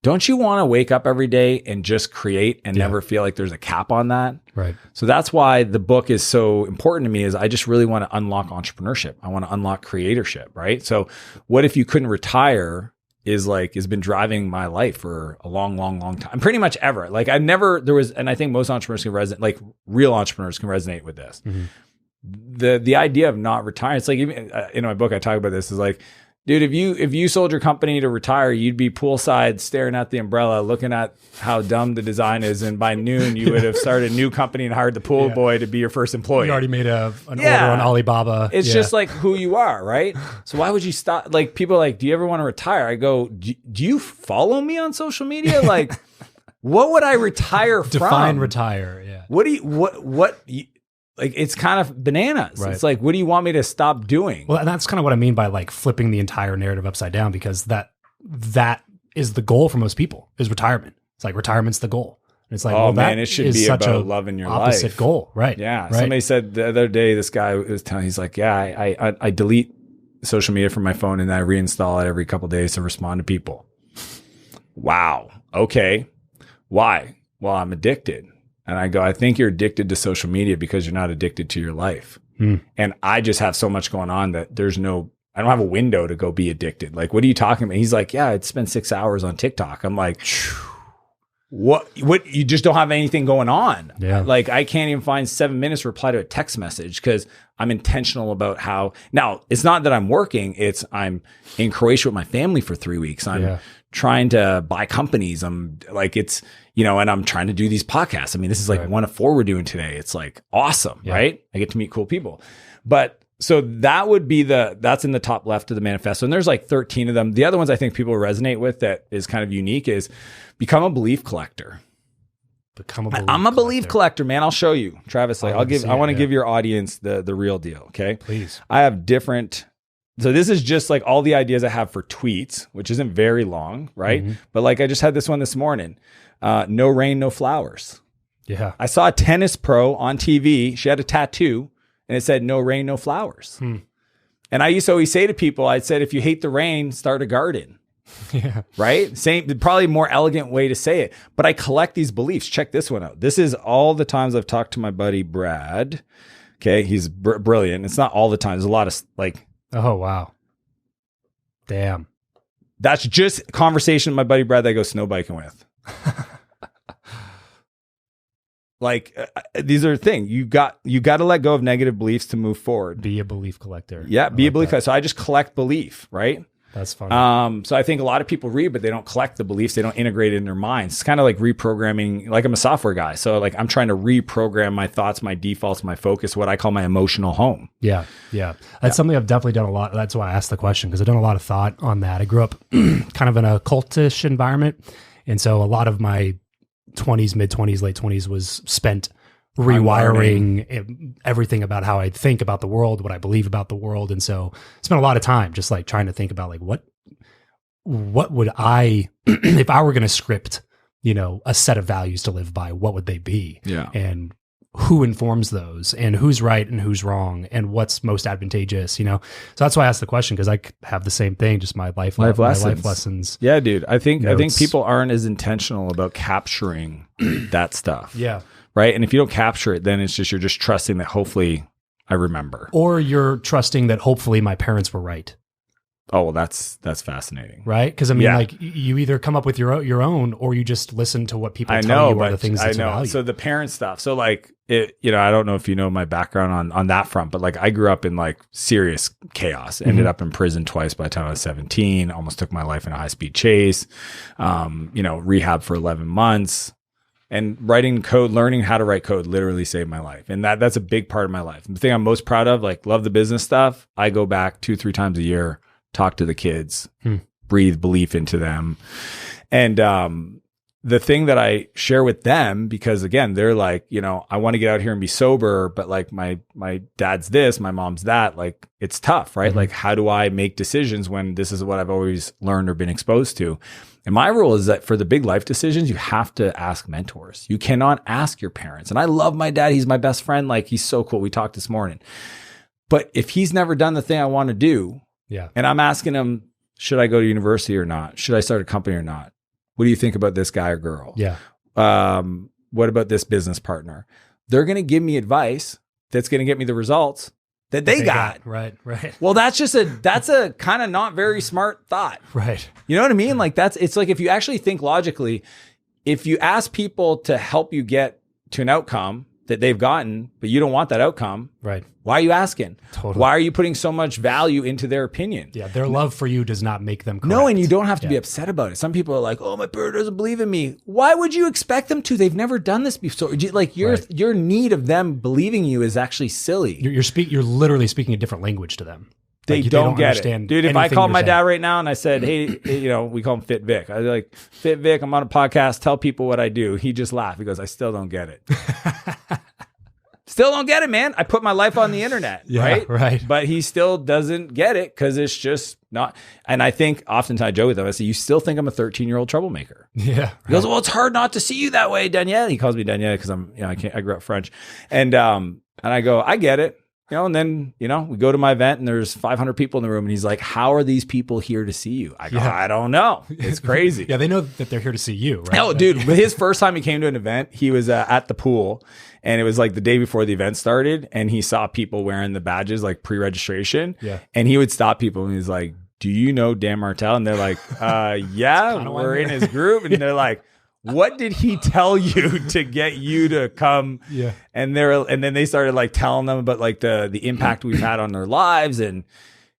don't you want to wake up every day and just create and never feel like there's a cap on that? Right. So that's why the book is so important to me, is I just really want to unlock entrepreneurship. I want to unlock creatorship, right? So what if you couldn't retire is has been driving my life for a long, long, long time. Pretty much ever. Like and I think most entrepreneurs can resonate, like real entrepreneurs can resonate with this. The idea of not retiring, it's like, even in my book, I talk about this, is like, dude, if you sold your company to retire, you'd be poolside staring at the umbrella, looking at how dumb the design is. And by noon, you would have started a new company and hired the pool boy to be your first employee. You already made an order on Alibaba. It's just like who you are, right? So why would you stop? Like, people are like, do you ever want to retire? I go, do you follow me on social media? Like, what would I retire from? Define retire. Yeah. Like, it's kind of bananas. Right. It's like, what do you want me to stop doing? Well, and that's kind of what I mean by like flipping the entire narrative upside down, because that is the goal for most people, is retirement. It's like retirement's the goal. And it's like, it should be about loving your opposite life. Goal, right? Yeah. Right. Somebody said the other day, this guy was telling, he's like, yeah, I delete social media from my phone and I reinstall it every couple of days to respond to people. Wow. Okay. Why? Well, I'm addicted. And I go, I think you're addicted to social media because you're not addicted to your life. And I just have so much going on that I don't have a window to go be addicted. Like, what are you talking about? He's like, yeah, I'd spend 6 hours on TikTok. I'm like, what? You just don't have anything going on. Yeah. Like, I can't even find 7 minutes to reply to a text message because I'm intentional about how. Now, it's not that I'm working. It's I'm in Croatia with my family for 3 weeks. I'm trying to buy companies. I'm like, it's, and I'm trying to do these podcasts. I mean, this is like one of 4 we're doing today. It's like awesome, right? I get to meet cool people. But so that would be that's in the top left of the manifesto. And there's like 13 of them. The other ones I think people resonate with that is kind of unique is become a belief collector. I'm a belief collector, man. I'll show you, Travis. Like, I want to give your audience the real deal. Okay. Please. I have different. So this is just like all the ideas I have for tweets, which isn't very long, right? But like, I just had this one this morning. No rain, no flowers. Yeah. I saw a tennis pro on TV. She had a tattoo and it said, no rain, no flowers. And I used to always say to people, I said, if you hate the rain, start a garden. Yeah. Right? Same, probably more elegant way to say it. But I collect these beliefs. Check this one out. This is all the times I've talked to my buddy, Brad. Okay. He's brilliant. It's not all the time. There's a lot of like. Oh, wow. Damn. That's just conversation with my buddy, Brad, that I go snow biking with. Like, these are the thing. You got to let go of negative beliefs to move forward. Be a belief collector. Yeah, be a belief collector. So I just collect belief, right? That's funny. So I think a lot of people read, but they don't collect the beliefs. They don't integrate it in their minds. It's kind of like reprogramming. Like, I'm a software guy. So like, I'm trying to reprogram my thoughts, my defaults, my focus, what I call my emotional home. Yeah. Yeah. That's something I've definitely done a lot. That's why I asked the question, because I've done a lot of thought on that. I grew up kind of in a cultish environment. And so a lot of my 20s, mid 20s, late 20s was spent rewiring everything about how I think about the world, what I believe about the world. And so I spent a lot of time just like trying to think about like, what would I, if I were going to script, a set of values to live by, what would they be? Yeah. And who informs those, and who's right and who's wrong, and what's most advantageous, So that's why I asked the question, because I have the same thing, just my life lessons. Yeah, dude. I think people aren't as intentional about capturing that stuff. Yeah. Right. And if you don't capture it, then it's just, you're just trusting that hopefully I remember. Or you're trusting that hopefully my parents were right. Oh, well, that's fascinating. Right? Because I mean, like, you either come up with your own, or you just listen to what people tell you are the things that you value. So the parent stuff. So like, I don't know if you know my background on that front, but like, I grew up in like serious chaos. Ended up in prison twice by the time I was 17. Almost took my life in a high-speed chase. Rehab for 11 months. And writing code, learning how to write code literally saved my life. And that's a big part of my life. The thing I'm most proud of, like, love the business stuff. I go back 2-3 times a year, talk to the kids, breathe belief into them. And the thing that I share with them, because again, they're like, I want to get out here and be sober, but like my dad's this, my mom's that, like, it's tough, right? Like, how do I make decisions when this is what I've always learned or been exposed to? And my rule is that for the big life decisions, you have to ask mentors. You cannot ask your parents. And I love my dad. He's my best friend. Like, he's so cool. We talked this morning. But if he's never done the thing I want to do, and I'm asking him, should I go to university or not? Should I start a company or not? What do you think about this guy or girl? Yeah. What about this business partner? they're going to give me advice that's going to get me the results that they got. Right. Well, that's a kind of not very smart thought. Right. You know what I mean? Like it's like, if you actually think logically, if you ask people to help you get to an outcome that they've gotten, but you don't want that outcome, right? Why are you asking? Totally. Why are you putting so much value into their opinion? Yeah, their love for you does not make them correct. No, and you don't have to be upset about it. Some people are like, "Oh, my parent doesn't believe in me." Why would you expect them to? They've never done this before. Like your need of them believing you is actually silly. You're literally speaking a different language to them. They don't get it. Dude, if I called my dad right now and I said, "Hey, we call him Fit Vic." I was like, "Fit Vic, I'm on a podcast. Tell people what I do." He just laughed. He goes, "I still don't get it." Still don't get it, man. I put my life on the internet, right? But he still doesn't get it because it's just not. And I think oftentimes I joke with him. I say, "You still think I'm a 13-year-old troublemaker?" Yeah. Right. He goes, "Well, it's hard not to see you that way, Danielle." He calls me Danielle because I grew up French, and I go, "I get it." And then, we go to my event and there's 500 people in the room and he's like, "How are these people here to see you?" I go, "I don't know. It's crazy." Yeah, they know that they're here to see you, right? Oh, dude, his first time he came to an event, he was at the pool and it was like the day before the event started and he saw people wearing the badges like pre-registration. Yeah. And he would stop people and he's like, "Do you know Dan Martell?" And they're like, "Yeah, we're in his group." And they're like, "What did he tell you to get you to come?" Yeah. And then they started like telling them about like the impact we've had on their lives. And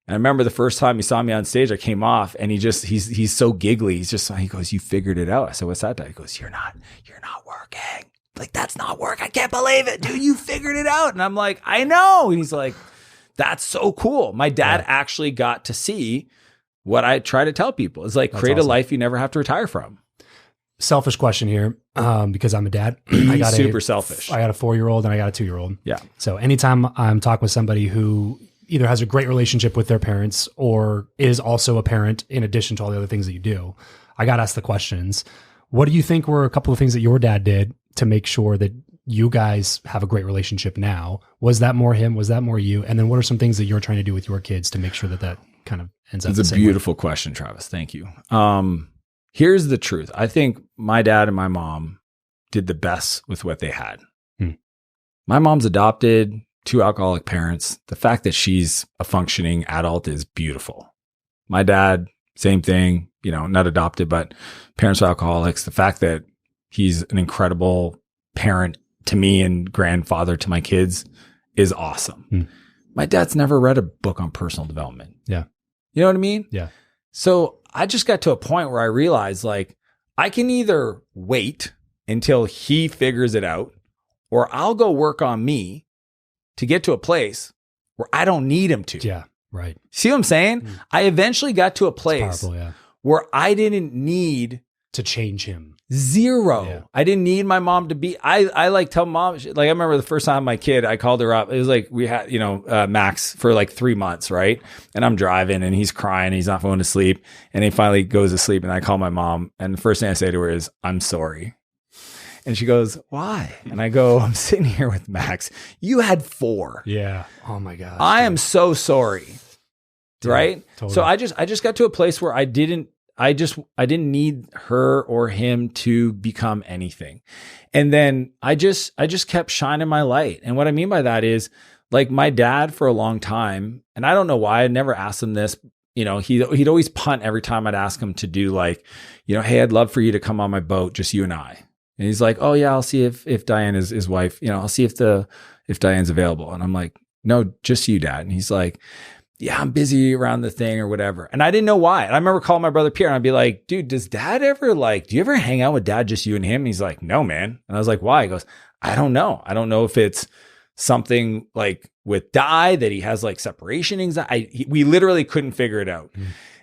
I remember the first time he saw me on stage, I came off and he's so giggly. He goes, "You figured it out." I said, "What's that?" He goes, You're not working. Like, that's not work. I can't believe it, dude. You figured it out." And I'm like, "I know." And he's like, "That's so cool." My dad actually got to see what I try to tell people. It's like, create a life you never have to retire from. Selfish question here, because I'm a dad. Super selfish. I got a 4-year-old and I got a 2-year-old. Yeah. So anytime I'm talking with somebody who either has a great relationship with their parents or is also a parent in addition to all the other things that you do, I got to ask the questions. What do you think were a couple of things that your dad did to make sure that you guys have a great relationship now? Was that more him? Was that more you? And then what are some things that you're trying to do with your kids to make sure that kind of ends up the same way? It's a beautiful question, Travis. Thank you. Here's the truth. I think my dad and my mom did the best with what they had. My mom's adopted, 2 alcoholic parents. The fact that she's a functioning adult is beautiful. My dad, same thing, not adopted, but parents are alcoholics. The fact that he's an incredible parent to me and grandfather to my kids is awesome. My dad's never read a book on personal development. Yeah. You know what I mean? Yeah. So I just got to a point where I realized like I can either wait until he figures it out or I'll go work on me to get to a place where I don't need him to. Yeah. Right. See what I'm saying? I eventually got to a place powerful, where I didn't need to change him. Zero. Yeah. I didn't need my mom to be, I like tell mom, like I remember the first time my kid, I called her up. It was like we had, Max for like 3 months, right? And I'm driving and he's crying. He's not going to sleep. And he finally goes to sleep and I call my mom. And the first thing I say to her is, "I'm sorry." And she goes, "Why?" And I go, "I'm sitting here with Max. You had 4. Yeah. Oh my gosh. I am so sorry. Dude, right? Totally. So I just got to a place where I didn't need her or him to become anything. And then I just kept shining my light. And what I mean by that is like my dad for a long time, and I don't know why I never asked him this, he'd always punt every time I'd ask him to do like, "Hey, I'd love for you to come on my boat, just you and I." And he's like, "Oh yeah, I'll see if Diane is his wife, I'll see if Diane's available." And I'm like, "No, just you, Dad." And he's like, "Yeah, I'm busy around the thing or whatever." And I didn't know why. And I remember calling my brother Pierre and I'd be like, "Dude, does Dad ever do you ever hang out with Dad, just you and him?" And he's like, "No, man." And I was like, "Why?" He goes, "I don't know. I don't know if it's something like with Di that he has like separation anxiety." We literally couldn't figure it out.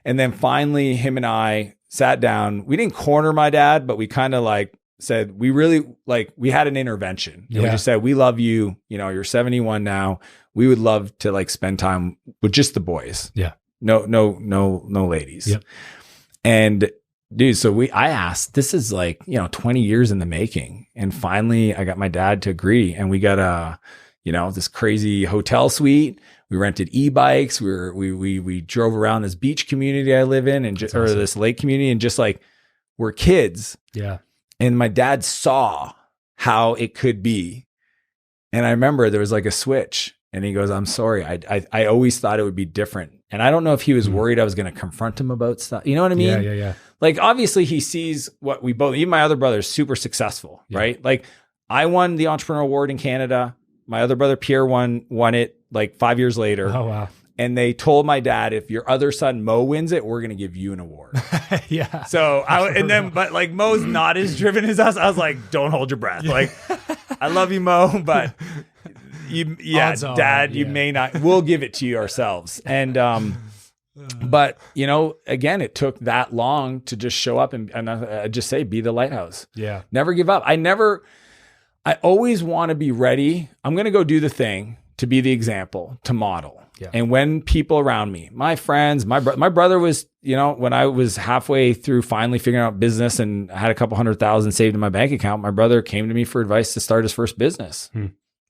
And then finally him and I sat down. We didn't corner my dad, but we kind of like said, we really we had an intervention. And we just said, "We love you. You're 71 now. We would love to like spend time with just the boys." Yeah. No ladies. Yep. And dude, so I asked, this is 20 years in the making. And finally I got my dad to agree. And we got this crazy hotel suite. We rented e-bikes. We drove around this beach community I live in or this lake community and just like we're kids. Yeah. And my dad saw how it could be. And I remember there was like a switch, and he goes, I'm sorry. I always thought it would be different. And I don't know if he was worried I was going to confront him about stuff. You know what I mean? Yeah. Like, obviously he sees what we both, even my other brother is super successful, right? Like, I won the entrepreneur award in Canada. My other brother, Pierre, won it like 5 years later. Oh, wow. And they told my dad, if your other son, Mo, wins it, we're going to give you an award. Yeah. So but like Mo's not as driven as us. I was like, don't hold your breath. Like, I love you, Mo, but Dad, you may not, we'll give it to you ourselves. And, but you know, again, it took that long to just show up and just say, be the lighthouse. Yeah. Never give up. I always want to be ready. I'm going to go do the thing to be the example, to model. Yeah. And when people around me, my friends, my brother was, you know, when I was halfway through finally figuring out business and I had a couple $100,000 saved in my bank account, my brother came to me for advice to start his first business.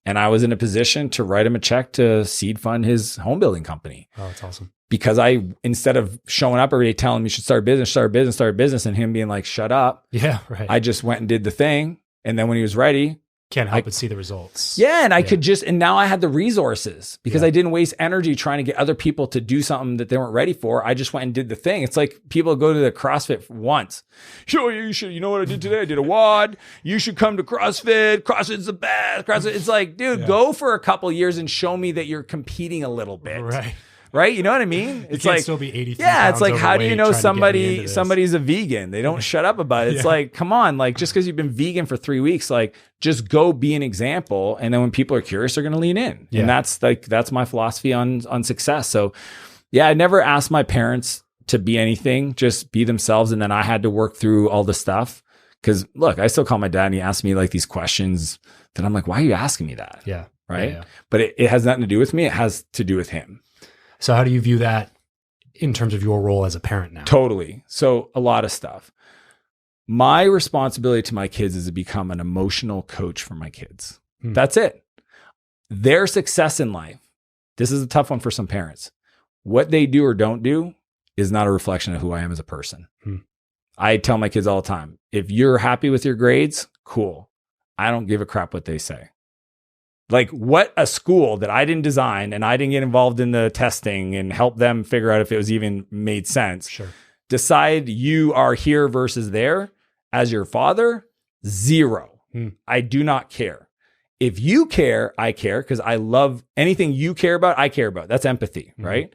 And I was in a position to write him a check to seed fund his home building company. Oh, that's awesome. Because instead of showing up every day telling him you should start a business, and him being like, shut up. Yeah, right. I just went and did the thing. And then when he was ready, can't help but see the results. Yeah. And I could and now I had the resources because I didn't waste energy trying to get other people to do something that they weren't ready for. I just went and did the thing. It's like people go to the CrossFit once. Sure, you know what I did today? I did a WOD. You should come to CrossFit. CrossFit's the best. CrossFit. It's like, dude, go for a couple years and show me that you're competing a little bit. Right? You know what I mean? It's like still be 83 it's like, how do you know somebody's a vegan? They don't shut up about it. It's like, come on, like just because you've been vegan for 3 weeks, like just go be an example. And then when people are curious, they're going to lean in. Yeah. And that's my philosophy on success. So yeah, I never asked my parents to be anything, just be themselves. And then I had to work through all the stuff. Cause look, I still call my dad and he asks me like these questions that I'm like, why are you asking me that? Yeah. Right. Yeah. But it has nothing to do with me. It has to do with him. So how do you view that in terms of your role as a parent now? Totally. So a lot of stuff. My responsibility to my kids is to become an emotional coach for my kids. That's it. Their success in life, this is a tough one for some parents. What they do or don't do is not a reflection of who I am as a person. I tell my kids all the time, if you're happy with your grades, cool. I don't give a crap what they say. Like, what a school that I didn't design and I didn't get involved in the testing and help them figure out if it was even made sense. Sure. Decide you are here versus there as your father, 0. I do not care. If you care, I care because I love anything you care about, I care about. That's empathy, right?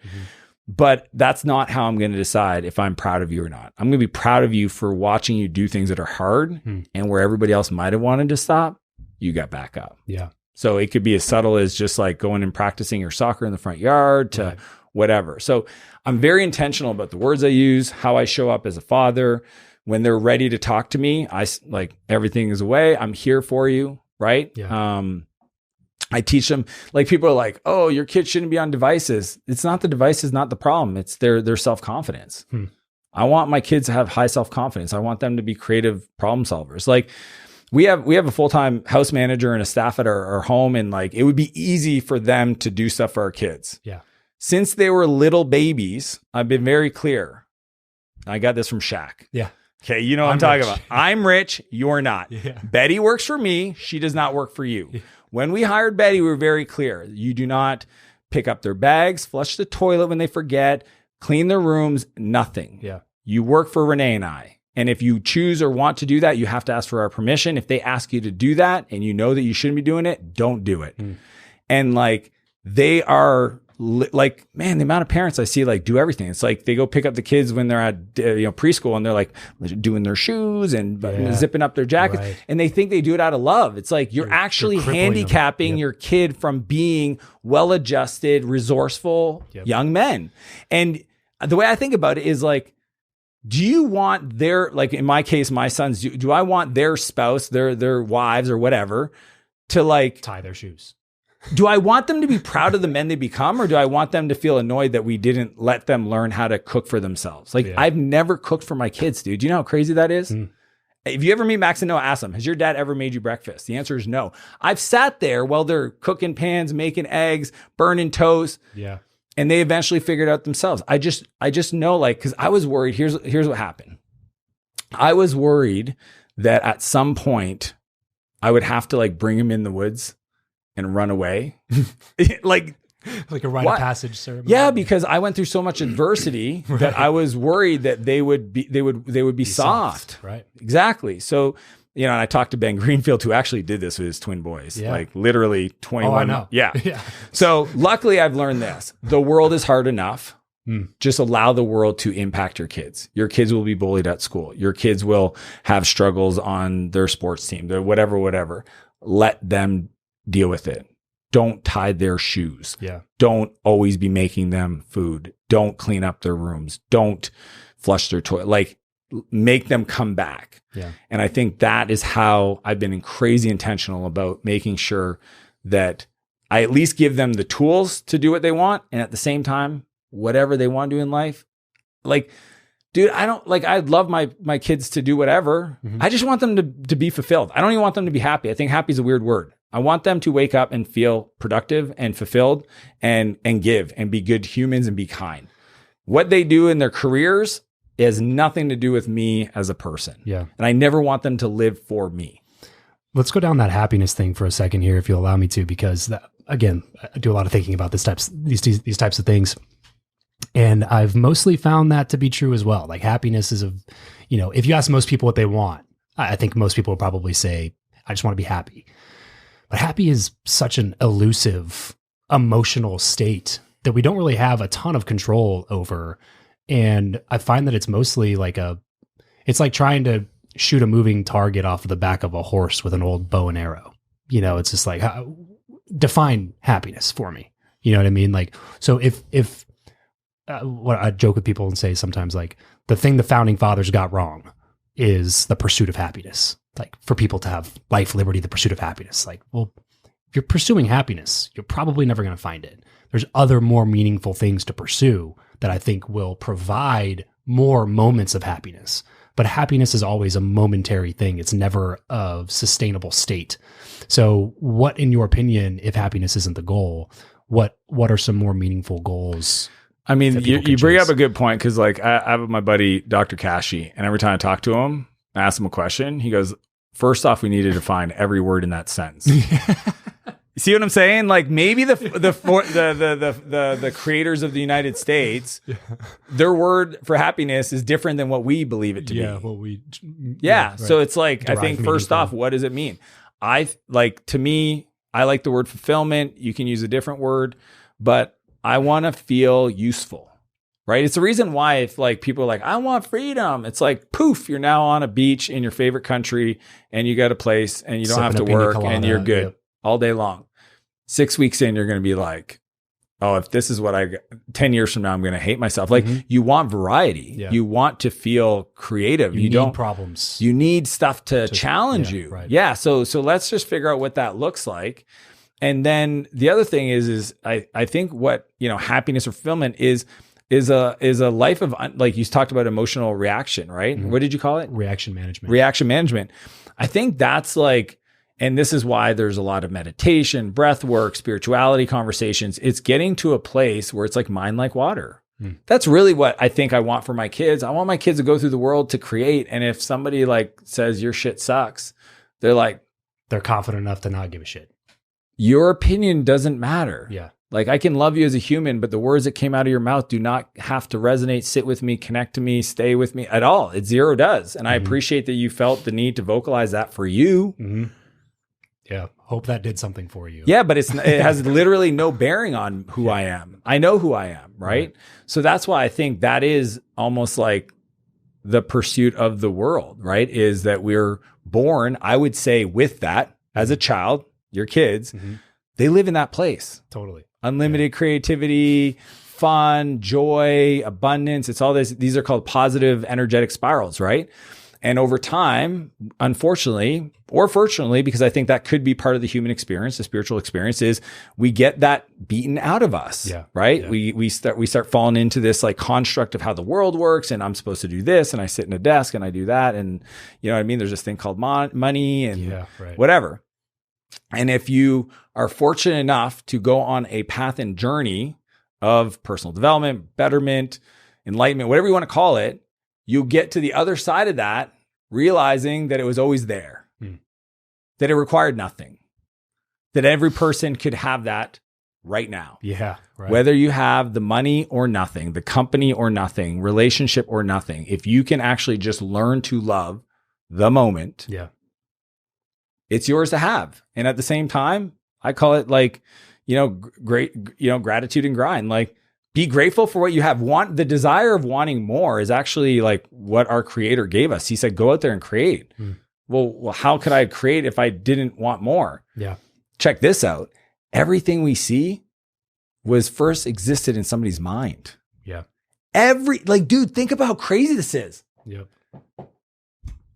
But that's not how I'm going to decide if I'm proud of you or not. I'm going to be proud of you for watching you do things that are hard and where everybody else might have wanted to stop, you got back up. Yeah. So it could be as subtle as just like going and practicing your soccer in the front yard to whatever. So I'm very intentional about the words I use, how I show up as a father. When they're ready to talk to me, I like everything is away. I'm here for you. Right. Yeah. I teach them, like people are like, oh, your kid shouldn't be on devices. It's not the devices, not the problem. It's their self-confidence. I want my kids to have high self-confidence. I want them to be creative problem solvers. Like, we have a full-time house manager and a staff at our home. And like, it would be easy for them to do stuff for our kids. Yeah. Since they were little babies, I've been very clear. I got this from Shaq. Yeah. Okay. You know what I'm talking about. I'm rich. You're not. Yeah. Betty works for me. She does not work for you. Yeah. When we hired Betty, we were very clear. You do not pick up their bags, flush the toilet when they forget, clean their rooms, nothing. Yeah. You work for Renee and I. And if you choose or want to do that, you have to ask for our permission. If they ask you to do that and you know that you shouldn't be doing it, don't do it. And like, they are like, man, the amount of parents I see like do everything. It's like they go pick up the kids when they're at preschool and they're like doing their shoes and zipping up their jackets and they think they do it out of love. It's like you're actually handicapping your kid from being well-adjusted, resourceful young men. And the way I think about it is like, do you want their, like in my case, my sons, do I want their spouse, their wives or whatever to like tie their shoes? Do I want them to be proud of the men they become, or do I want them to feel annoyed that we didn't let them learn how to cook for themselves? Like I've never cooked for my kids, dude. Do you know how crazy that is? If you ever meet Max and Noah, ask them, has your dad ever made you breakfast? The answer is no. I've sat there while they're cooking pans, making eggs, burning toast. Yeah. And they eventually figured it out themselves. I just know, like, because I was worried. Here's what happened. I was worried that at some point I would have to like bring him in the woods and run away. Like a rite of passage ceremony. Yeah, because I went through so much adversity that I was worried that they would be soft. Right. Exactly. So, and I talked to Ben Greenfield, who actually did this with his twin boys, like literally 21. Oh, I know. Yeah. So luckily I've learned this. The world is hard enough. Just allow the world to impact your kids. Your kids will be bullied at school. Your kids will have struggles on their sports team, whatever. Let them deal with it. Don't tie their shoes. Yeah. Don't always be making them food. Don't clean up their rooms. Don't flush their toilet. Like, make them come back. Yeah. And I think that is how I've been crazy intentional about making sure that I at least give them the tools to do what they want. And at the same time, whatever they want to do in life, like, dude, I'd love my kids to do whatever. I just want them to be fulfilled. I don't even want them to be happy. I think happy is a weird word. I want them to wake up and feel productive and fulfilled and give and be good humans and be kind. What they do in their careers has nothing to do with me as a person. Yeah. And I never want them to live for me. Let's go down that happiness thing for a second here, if you'll allow me to, because again, I do a lot of thinking about these types of things. And I've mostly found that to be true as well. Like, happiness is if you ask most people what they want, I think most people will probably say, I just want to be happy. But happy is such an elusive emotional state that we don't really have a ton of control over. And I find that it's mostly it's like trying to shoot a moving target off of the back of a horse with an old bow and arrow. It's just like, define happiness for me. You know what I mean? Like, so if what I joke with people and say sometimes, like, the thing the founding fathers got wrong is the pursuit of happiness. Like, for people to have life, liberty, the pursuit of happiness. Like, well, if you're pursuing happiness, you're probably never going to find it. There's other more meaningful things to pursue that I think will provide more moments of happiness. But happiness is always a momentary thing. It's never a sustainable state. So what, in your opinion, if happiness isn't the goal, what are some more meaningful goals? I mean, you bring up a good point, because like I have my buddy, Dr. Kashi, and every time I talk to him, I ask him a question. He goes, first off, we need to define every word in that sentence. You see what I'm saying? Like, maybe the creators of the United States, their word for happiness is different than what we believe it to be. Right. So it's like, I think first off, what does it mean? To me, I like the word fulfillment. You can use a different word, but I want to feel useful, right? It's the reason why if like people are like, I want freedom. It's like, poof, you're now on a beach in your favorite country and you got a place and you don't have to work and you're good all day long. 6 weeks in, you're going to be like, oh, if this is what 10 years from now, I'm going to hate myself. Like, you want variety. Yeah. You want to feel creative. You need problems. You need stuff to challenge you. Right. Yeah. So let's just figure out what that looks like. And then the other thing is I think what, happiness or fulfillment is a life of, like you talked about, emotional reaction, right? What did you call it? Reaction management. I think that's like, and this is why there's a lot of meditation, breath work, spirituality conversations. It's getting to a place where it's like mind like water. That's really what I think I want for my kids. I want my kids to go through the world to create. And if somebody like says your shit sucks, they're confident enough to not give a shit. Your opinion doesn't matter. Yeah. Like, I can love you as a human, but the words that came out of your mouth do not have to resonate, sit with me, connect to me, stay with me at all. It zero does. And I appreciate that you felt the need to vocalize that for you. Yeah. Hope that did something for you. Yeah, but it has literally no bearing on who I am. I know who I am, right? So that's why I think that is almost like the pursuit of the world, right? Is that we're born, I would say, with that as a child, your kids, they live in that place. Totally. Unlimited creativity, fun, joy, abundance. It's all this. These are called positive energetic spirals, right? And over time, unfortunately, or fortunately, because I think that could be part of the human experience, the spiritual experience, is we get that beaten out of us, right? Yeah. We start falling into this like construct of how the world works, and I'm supposed to do this, and I sit in a desk and I do that, and you know what I mean? There's this thing called money and whatever. And if you are fortunate enough to go on a path and journey of personal development, betterment, enlightenment, whatever you want to call it, you'll get to the other side of that, realizing that it was always there, that it required nothing, that every person could have that right now. Yeah. Right. Whether you have the money or nothing, the company or nothing, relationship or nothing, if you can actually just learn to love the moment, yeah, it's yours to have. And at the same time, I call it like, gratitude and grind. Like, be grateful for what you have. The desire of wanting more is actually like what our creator gave us. He said, go out there and create. Well, how could I create if I didn't want more? Yeah. Check this out. Everything we see was first existed in somebody's mind. Yeah. Dude, think about how crazy this is. Yep.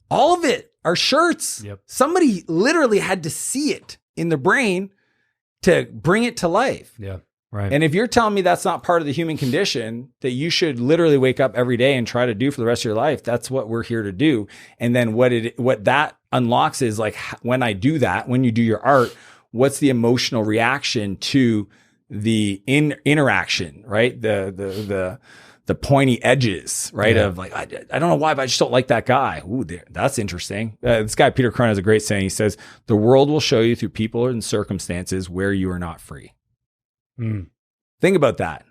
All of it are shirts. Yep. Somebody literally had to see it in the brain to bring it to life. Yeah. Right. And if you're telling me that's not part of the human condition, that you should literally wake up every day and try to do for the rest of your life, that's what we're here to do. And then what that unlocks is like, when I do that, when you do your art, what's the emotional reaction to the interaction, right? The pointy edges, right? Yeah. Of like, I don't know why, but I just don't like that guy. Ooh, that's interesting. This guy, Peter Cronin, has a great saying. He says, the world will show you through people and circumstances where you are not free. Think about that.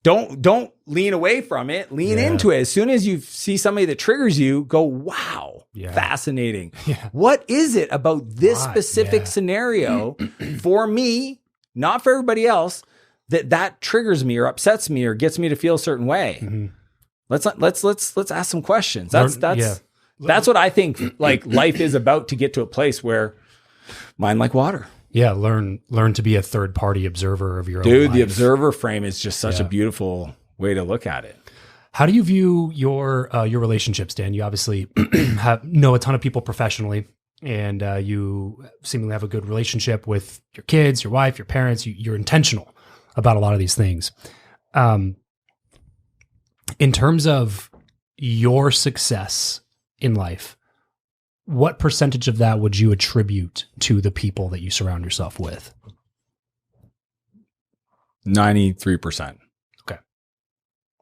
Don't lean away from it. Lean into it. As soon as you see somebody that triggers you, go, wow, fascinating. Yeah. What is it about this specific scenario for me, not for everybody else, that triggers me or upsets me or gets me to feel a certain way? Mm-hmm. Let's ask some questions. That's what I think like life is about, to get to a place where mind like water. Yeah, learn to be a third party observer of your own life. The observer frame is just such a beautiful way to look at it. How do you view your relationships, Dan? You obviously know a ton of people professionally, and you seemingly have a good relationship with your kids, your wife, your parents. You're intentional about a lot of these things. In terms of your success in life, what percentage of that would you attribute to the people that you surround yourself with? 93%. Okay.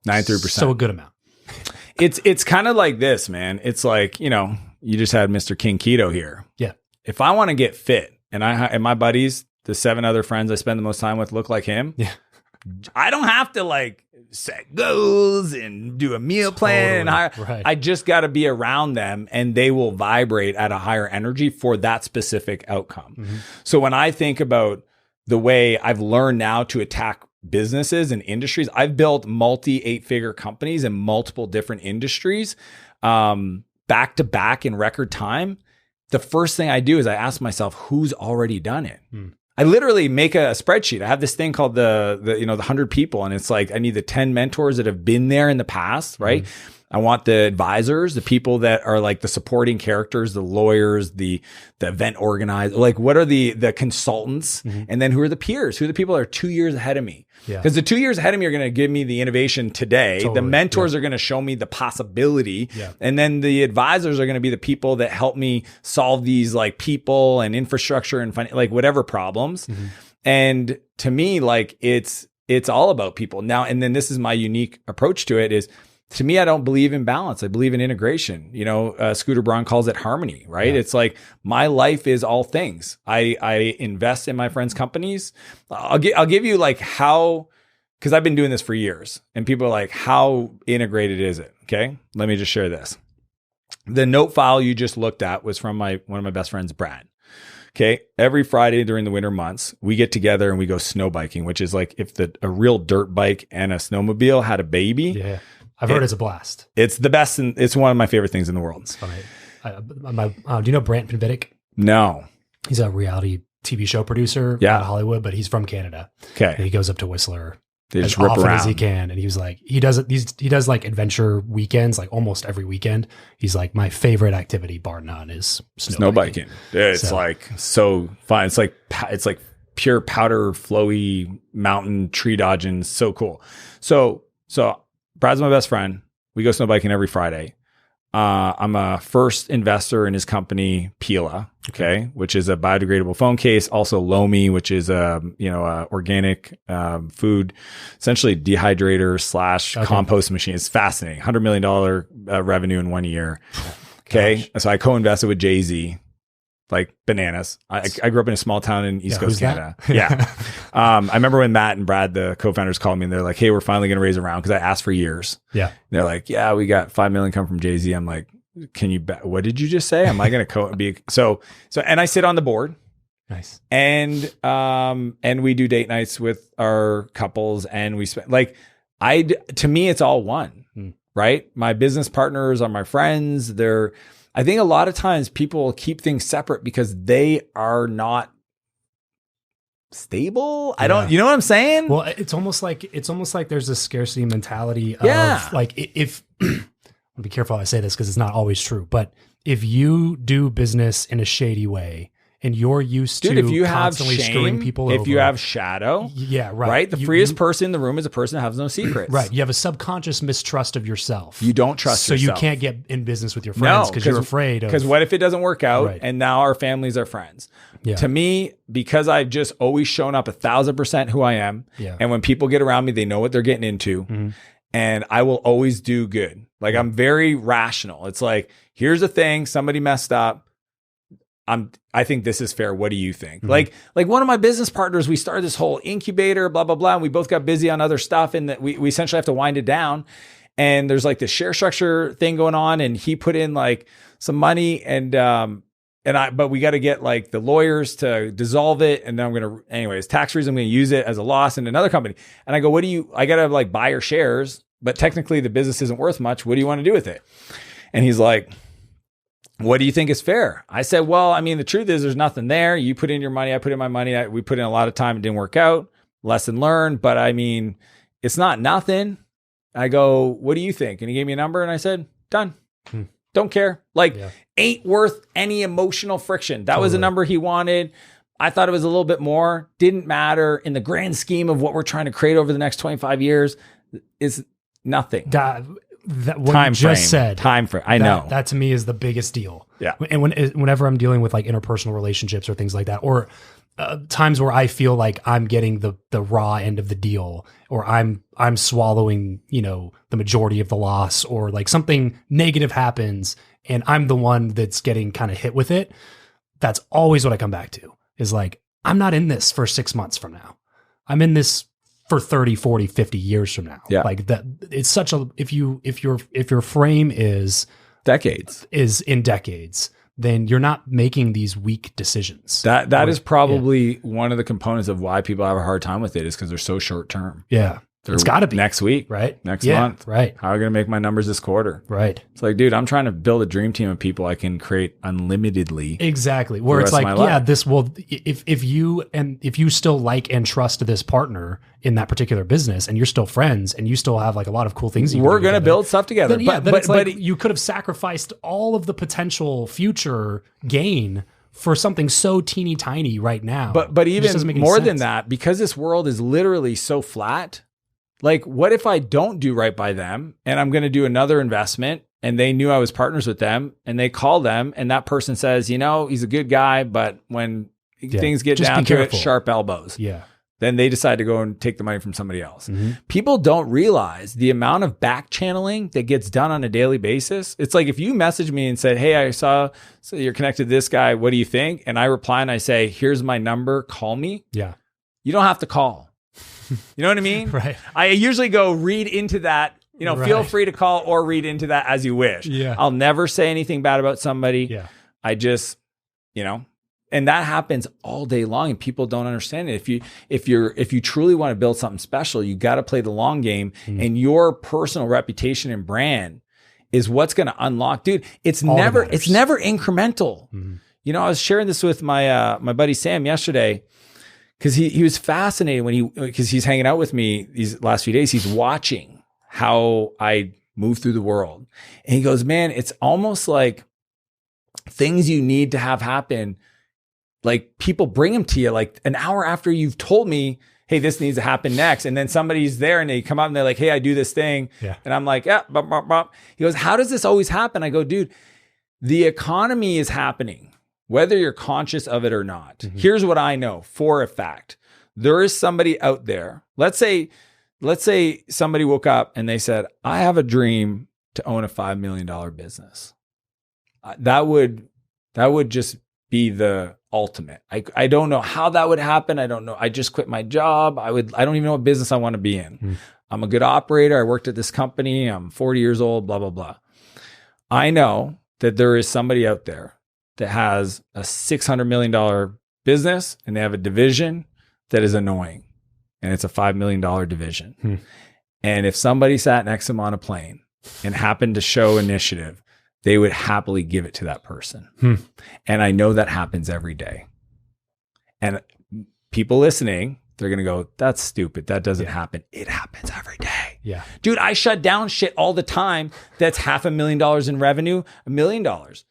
93%. So a good amount. It's kind of like this, man. It's like, you just had Mr. King Keto here. Yeah. If I want to get fit and my buddies, the 7 other friends I spend the most time with, look like him. Yeah. I don't have to like set goals and do a meal plan. I just got to be around them, and they will vibrate at a higher energy for that specific outcome. Mm-hmm. So when I think about the way I've learned now to attack businesses and industries, I've built multi 8-figure companies in multiple different industries, back to back in record time. The first thing I do is I ask myself, who's already done it? I literally make a spreadsheet. I have this thing called the 100 people. And it's like, I need the 10 mentors that have been there in the past, right? I want the advisors, the people that are like the supporting characters, the lawyers, the event organizers, like what are the consultants? And then who are the peers? Who are the people that are 2 years ahead of me? Because the 2 years ahead of me are going to give me the innovation today. Totally. The mentors are going to show me the possibility. And then the advisors are going to be the people that help me solve these like people and infrastructure and like whatever problems. And to me, like it's all about people now. And then this is my unique approach to it is, to me, I don't believe in balance. I believe in integration. Scooter Braun calls it harmony, right? It's like my life is all things. I invest in my friends' companies. I'll give you like how, because I've been doing this for years, and people are like, how integrated is it? Okay, let me just share this. The note file you just looked at was from one of my best friends, Brad. Okay. Every Friday during the winter months, we get together and we go snow biking, which is like if a real dirt bike and a snowmobile had a baby. Yeah. I've heard it's a blast. It's the best, and it's one of my favorite things in the world. It's funny. Do you know Brant Pinvidic? No. He's a reality TV show producer out of Hollywood, but he's from Canada. Okay. And he goes up to Whistler as often as he can. And he was like, he does like adventure weekends, like almost every weekend. He's like, my favorite activity, bar none, is snow biking. It's like so fun. It's like pure powder, flowy mountain tree dodging. So cool. So Brad's my best friend. We go snow biking every Friday. I'm a first investor in his company, Pila, which is a biodegradable phone case. Also Lomi, which is a organic food, essentially dehydrator / compost machine. It's fascinating. $100 million revenue in 1 year. Okay. Gosh. So I co-invested with Jay-Z. like bananas. I grew up in a small town in East Coast Canada. That? Yeah. I remember when Matt and Brad, the co-founders, called me and they're like, hey, we're finally going to raise a round, because I asked for years. Yeah. And they're like, yeah, we got 5 million come from Jay-Z. I'm like, can you bet? What did you just say? Am I going to be so, and I sit on the board. Nice. And we do date nights with our couples, and we spend to me, it's all one, right? My business partners are my friends. I think a lot of times people keep things separate because they are not stable. I don't, you know what I'm saying? Well, it's almost like there's a scarcity mentality of like, if I'll be careful how I say this because it's not always true, but if you do business in a shady way and you're used to if you constantly have screwing shame, people if over, you have shadow, right? The freest person in the room is a person that has no secrets. Right. You have a subconscious mistrust of yourself. You don't trust yourself. So you can't get in business with your friends because you're afraid of... Because what if it doesn't work out and now our families are friends? Yeah. To me, because I've just always shown up 1,000% who I am, and when people get around me, they know what they're getting into, and I will always do good. Like, I'm very rational. It's like, here's a thing, somebody messed up. I think this is fair. What do you think? Like one of my business partners, we started this whole incubator, blah, blah, blah. And we both got busy on other stuff, and that we essentially have to wind it down. And there's like this share structure thing going on. And he put in like some money, but we got to get like the lawyers to dissolve it. And then anyways, tax reason, I'm going to use it as a loss in another company. And I go, I got to like buy your shares, but technically the business isn't worth much. What do you want to do with it? And he's like, what do you think is fair? I said, well, I mean, the truth is there's nothing there. You put in your money. I put in my money. We put in a lot of time. It didn't work out. Lesson learned. But I mean, it's not nothing. I go, what do you think? And he gave me a number and I said, done. Don't care. Ain't worth any emotional friction. That was a number he wanted. I thought it was a little bit more. Didn't matter in the grand scheme of what we're trying to create over the next 25 years. Is nothing. What you just said. Time frame. I know. That to me is the biggest deal. Yeah. And whenever I'm dealing with like interpersonal relationships or things like that, or times where I feel like I'm getting the raw end of the deal, or I'm swallowing, the majority of the loss, or like something negative happens and I'm the one that's getting kind of hit with it. That's always what I come back to, is like, I'm not in this for 6 months from now. I'm in this for 30, 40, 50 years from now. Yeah. Like that, it's such a, if your frame is in decades, then you're not making these weak decisions. That is probably one of the components of why people have a hard time with it, is because they're so short term. Yeah. It's got to be next week, right? Next month, right? How are I going to make my numbers this quarter? Right. It's like, dude, I'm trying to build a dream team of people I can create unlimitedly. Exactly. Where it's like, this will, if you still like and trust this partner in that particular business, and you're still friends, and you still have like a lot of cool things, we're going to build stuff together. But you could have sacrificed all of the potential future gain for something so teeny tiny right now. But even more than that, because this world is literally so flat. Like, what if I don't do right by them and I'm going to do another investment, and they knew I was partners with them, and they call them and that person says, he's a good guy, but when things get down to it, sharp elbows. Yeah. Then they decide to go and take the money from somebody else. Mm-hmm. People don't realize the amount of back channeling that gets done on a daily basis. It's like, if you message me and said, hey, I saw you're connected to this guy, what do you think? And I reply and I say, here's my number, call me. Yeah. You don't have to call. You know what I mean? Right. I usually go read into that, feel free to call or read into that as you wish. Yeah. I'll never say anything bad about somebody. Yeah. I just, and that happens all day long, and people don't understand it. If you truly want to build something special, you got to play the long game, and your personal reputation and brand is what's going to unlock, dude. It's never incremental. Mm-hmm. I was sharing this with my buddy Sam yesterday, because he was fascinated because he's hanging out with me these last few days. He's watching how I move through the world. And he goes, man, it's almost like things you need to have happen, like people bring them to you like an hour after you've told me, hey, this needs to happen next. And then somebody's there and they come up and they're like, hey, I do this thing. Yeah. And I'm like, yeah, bop, bop, bop. He goes, how does this always happen? I go, dude, the economy is happening, whether you're conscious of it or not. Mm-hmm. Here's what I know for a fact. There is somebody out there. Let's say somebody woke up and they said, I have a dream to own a $5 million business. That would just be the ultimate. I don't know how that would happen. I don't know. I just quit my job. I don't even know what business I want to be in. I'm a good operator. I worked at this company. I'm 40 years old, blah, blah, blah. I know that there is somebody out there that has a $600 million business and they have a division that is annoying. And it's a $5 million division. And if somebody sat next to them on a plane and happened to show initiative, they would happily give it to that person. And I know that happens every day. And people listening, they're going to go, that's stupid. That doesn't happen. It happens every day. Yeah. Dude, I shut down shit all the time. That's $500,000 in revenue, $1 million.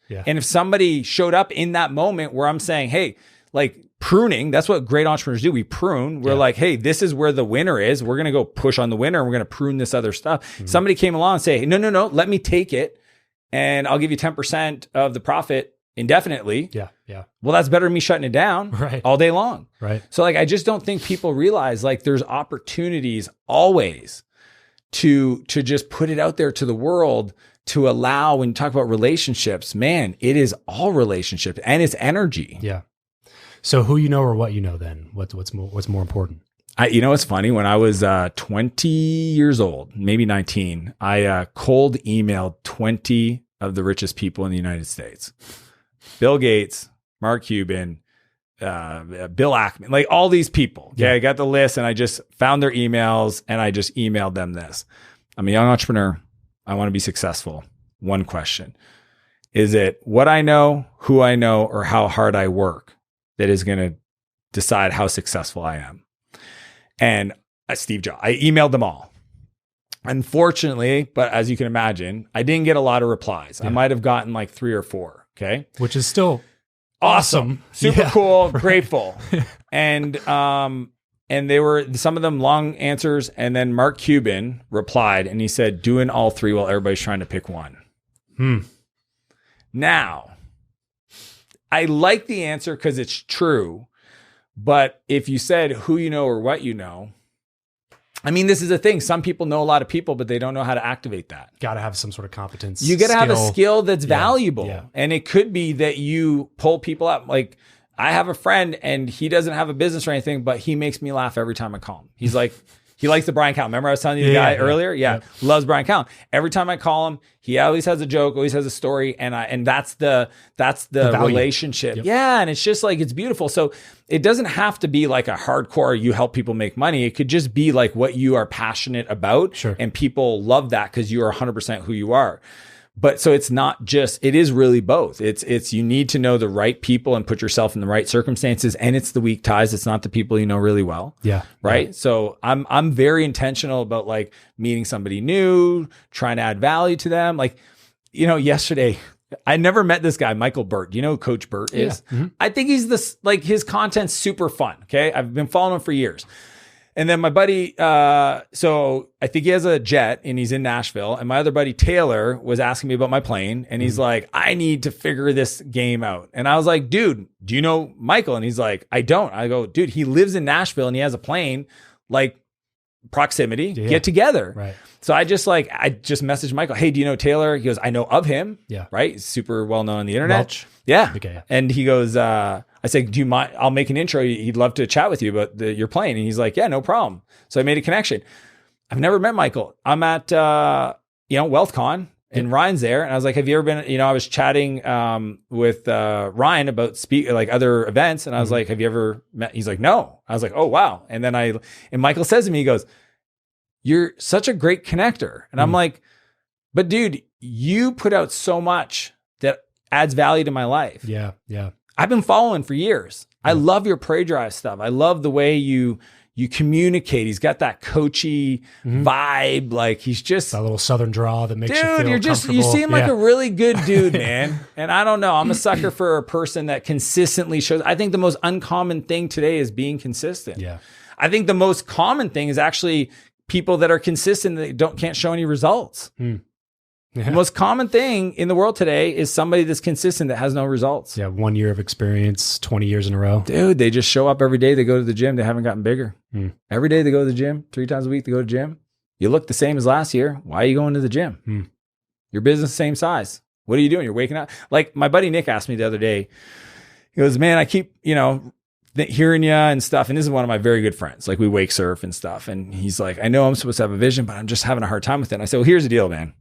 Yeah. And if somebody showed up in that moment where I'm saying, hey, like pruning, that's what great entrepreneurs do. We prune. We're like, hey, this is where the winner is. We're going to go push on the winner and we're going to prune this other stuff. Somebody came along and say, hey, no, let me take it and I'll give you 10% of the profit indefinitely. Yeah. Well, that's better than me shutting it down all day long. Right. So like, I just don't think people realize like there's opportunities always to just put it out there to the world to allow, when you talk about relationships, man, it is all relationships and it's energy. Yeah. So who you know or what you know then? What's more important? It's funny. When I was 20 years old, maybe 19, I cold emailed 20 of the richest people in the United States. Bill Gates, Mark Cuban, Bill Ackman, like all these people. Okay, I got the list and I just found their emails and I just emailed them this. I'm a young entrepreneur. I want to be successful. One question. Is it what I know, who I know, or how hard I work that is going to decide how successful I am? And Steve Jobs, I emailed them all. Unfortunately, but as you can imagine, I didn't get a lot of replies. I might have gotten like 3 or 4. Okay. Which is still awesome. Super cool. Grateful. And they were some of them long answers. And then Mark Cuban replied and he said, doing all 3 while everybody's trying to pick one. Now, I like the answer because it's true. But if you said who you know or what you know, I mean, this is a thing. Some people know a lot of people, but they don't know how to activate that. Got to have some sort of competence. You got to have a skill that's valuable. Yeah. And it could be that you pull people up. Like I have a friend and he doesn't have a business or anything, but he makes me laugh every time I call him. He's like, he likes the Brian Callen. Remember I was telling you the guy earlier? Yeah. Loves Brian Callen. Every time I call him, he always has a joke, always has a story. And that's the relationship. Yep. Yeah. And it's just like, it's beautiful. So it doesn't have to be like a hardcore, you help people make money. It could just be like what you are passionate about. Sure. And people love that because you are 100% who you are. But so it's not just, it is really both. It's you need to know the right people and put yourself in the right circumstances. And it's the weak ties. It's not the people you know really well. Yeah. Right. Yeah. So I'm very intentional about like meeting somebody new, trying to add value to them. Like, yesterday I never met this guy, Michael Burt. Do you know who Coach Burt is? Yeah. Mm-hmm. I think he's his content's super fun. Okay. I've been following him for years. And then my buddy, so I think he has a jet and he's in Nashville. And my other buddy, Taylor, was asking me about my plane. And he's like, I need to figure this game out. And I was like, dude, do you know Michael? And he's like, I don't. I go, dude, he lives in Nashville and he has a plane, like proximity, get together. Right. So I just messaged Michael, hey, do you know Taylor? He goes, I know of him. Yeah. Right. He's super well known on the internet. Welch. Yeah. Okay. Yeah. And he goes, I said, do you mind? I'll make an intro. He'd love to chat with you about your plane. And he's like, yeah, no problem. So I made a connection. I've never met Michael. I'm at, WealthCon and Ryan's there. And I was like, have you ever been, I was chatting with Ryan about other events. And I was like, have you ever met? He's like, no. I was like, oh, wow. And then and Michael says to me, he goes, you're such a great connector. And I'm like, but dude, you put out so much that adds value to my life. Yeah. Yeah. I've been following for years. I love your Pray Drive stuff. I love the way you communicate. He's got that coachy vibe. Like he's just that little Southern draw that makes you feel comfortable. You seem like a really good dude, man. And I don't know. I'm a sucker for a person that consistently shows. I think the most uncommon thing today is being consistent. Yeah. I think the most common thing is actually people that are consistent that can't show any results. Yeah. The most common thing in the world today is somebody that's consistent that has no results. Yeah, 1 year of experience, 20 years in a row. Dude, they just show up every day. They go to the gym. They haven't gotten bigger. Every day they go to the gym, 3 times a week they go to the gym. You look the same as last year. Why are you going to the gym? Your business same size. What are you doing? You're waking up. Like my buddy Nick asked me the other day, He goes, man, I keep, hearing you and stuff. And this is one of my very good friends. Like we wake surf and stuff. And he's like, I know I'm supposed to have a vision, but I'm just having a hard time with it. And I said, well, here's the deal, man.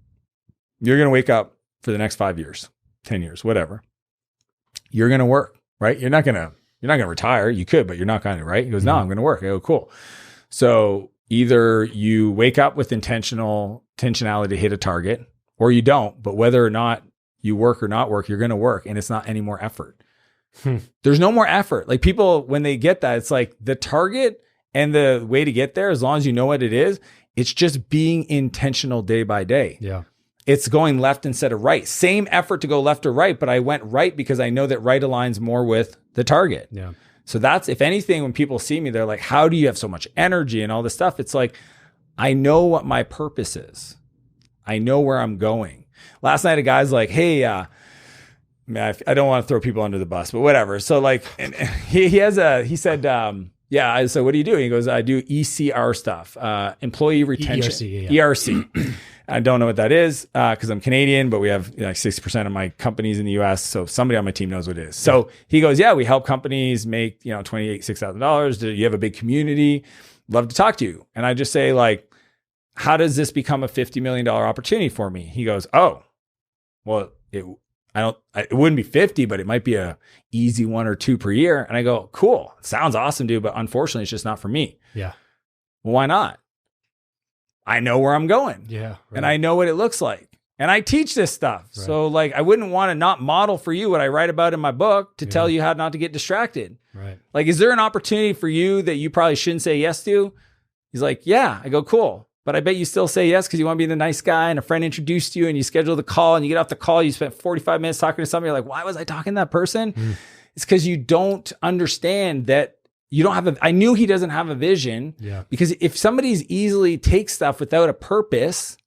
You're going to wake up for the next 5 years, 10 years, whatever. You're going to work, right? You're not going to retire. You could, but you're not going to, right? He goes, no, I'm going to work. I go, cool. So either you wake up with intentionality to hit a target or you don't, but whether or not you work or not work, you're going to work and it's not any more effort. There's no more effort. Like people, when they get that, it's like the target and the way to get there, as long as you know what it is, it's just being intentional day by day. Yeah. It's going left instead of right. Same effort to go left or right, but I went right because I know that right aligns more with the target. Yeah. So that's, if anything, when people see me, they're like, how do you have so much energy and all this stuff? It's like, I know what my purpose is. I know where I'm going. Last night, a guy's like, hey, man, I don't want to throw people under the bus, but whatever. So like, and he said, yeah. So what do you do? He goes, I do ECR stuff, employee retention, ERC. I don't know what that is because I'm Canadian, but we have like 60% of my companies in the US. So somebody on my team knows what it is. So he goes, yeah, we help companies make, $6,000. Do you have a bbig community? Love to talk to you. And I just say like, how does this become a $50 million opportunity for me? He goes, oh, well, it wouldn't be 50, but it might be a easy 1 or 2 per year. And I go, cool. Sounds awesome, dude. But unfortunately, it's just not for me. Yeah. Well, why not? I know where I'm going. Yeah. Right. And I know what it looks like. And I teach this stuff. Right. So like, I wouldn't want to not model for you what I write about in my book to tell you how not to get distracted. Right. Like, is there an opportunity for you that you probably shouldn't say yes to? He's like, yeah. I go, cool. But I bet you still say yes because you want to be the nice guy and a friend introduced you and you schedule the call and you get off the call. You spent 45 minutes talking to somebody. You're like, why was I talking to that person? It's because you don't understand that you don't have I knew he doesn't have a vision. Yeah. Because if somebody's easily takes stuff without a purpose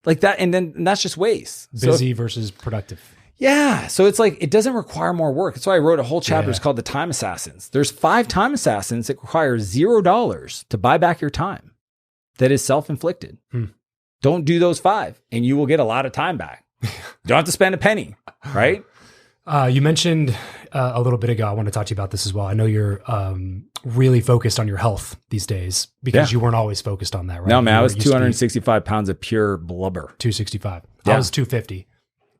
like that, and then that's just waste. Busy versus productive. Yeah. So it's like, it doesn't require more work. That's why I wrote a whole chapter. It's called The Time Assassins. There's 5 time assassins that require $0 to buy back your time. That is self-inflicted. Don't do those 5 and you will get a lot of time back. You don't have to spend a penny, right? You mentioned a little bit ago, I want to talk to you about this as well. I know you're really focused on your health these days because you weren't always focused on that, right? No, man, I was 265 pounds of pure blubber. 265. Yeah. I was 250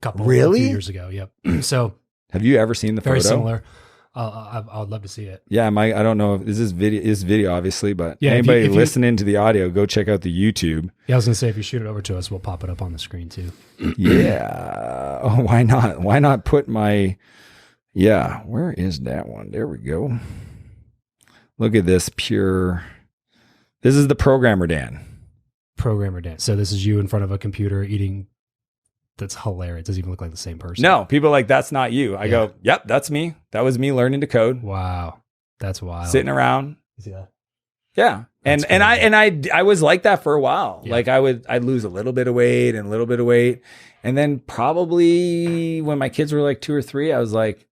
a few years ago. Yep. So have you ever seen the very photo? Similar. I would love to see it. Yeah, I don't know if this is video, obviously, but yeah, anybody if you listening to the audio, go check out the YouTube. Yeah, I was gonna say if you shoot it over to us, we'll pop it up on the screen too. Yeah. Oh, why not? Why not put my? Yeah, where is that one? There we go. Look at this pure. This is the programmer Dan. Programmer Dan. So this is you in front of a computer eating. That's hilarious. It doesn't even look like the same person. No, people are like, that's not you. I go, yep, that's me. That was me learning to code. Wow. That's wild. Sitting around. You see that? Yeah. I was like that for a while. Yeah. Like I'd lose a little bit of weight and a little bit of weight. And then probably when my kids were like 2 or 3, I was like,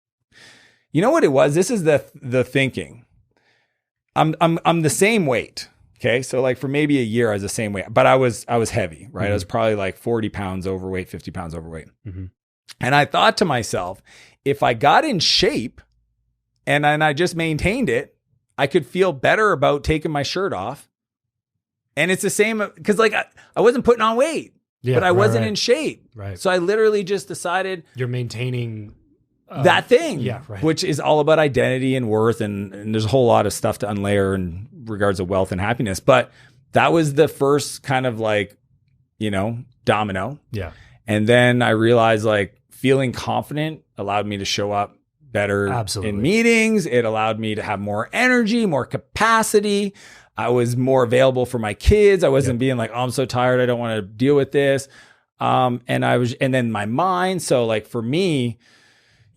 you know what it was? This is the thinking. I'm the same weight. Okay. So like for maybe a year, I was the same weight, but I was heavy, right? I was probably like 40 pounds overweight, 50 pounds overweight. And I thought to myself, if I got in shape and I just maintained it, I could feel better about taking my shirt off. And it's the same because like I wasn't putting on weight, but I wasn't in shape. Right. So I literally just decided you're maintaining that thing, right. Which is all about identity and worth. And there's a whole lot of stuff to unlayer in regards of wealth and happiness. But that was the first kind of like, domino. Yeah. And then I realized like feeling confident allowed me to show up better in meetings. It allowed me to have more energy, more capacity. I was more available for my kids. I wasn't being like, oh, I'm so tired. I don't want to deal with this. And then my mind. So like for me,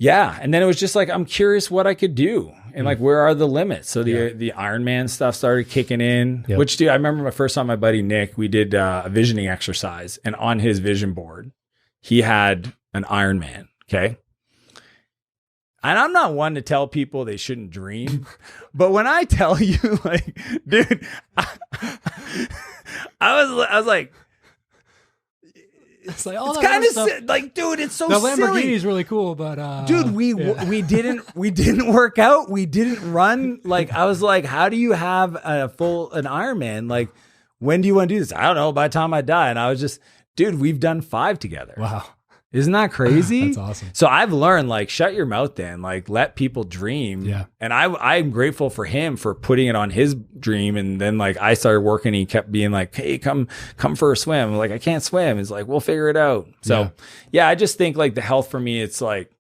and then it was just like, I'm curious what I could do and like, where are the limits? So the Iron Man stuff started kicking in, which dude, I remember my first time, my buddy, Nick, we did a visioning exercise and on his vision board, he had an Iron Man. Okay. And I'm not one to tell people they shouldn't dream, but when I tell you like, dude, I was like, It's like all it's that kind other of stuff. like, dude, it's so The silly. Lamborghini is really cool, but Dude, we didn't work out. We didn't run. Like, I was like, how do you have an Ironman? Like, when do you want to do this? I don't know. By the time I die. And I was just, dude, we've done 5 together. wow. Isn't that crazy? That's awesome. So I've learned, like, shut your mouth then, like, let people dream. Yeah. And I'm grateful for him for putting it on his dream. And then, like, I started working. He kept being like, hey, come for a swim. I'm like, I can't swim. He's like, we'll figure it out. So yeah, I just think like the health for me, it's like,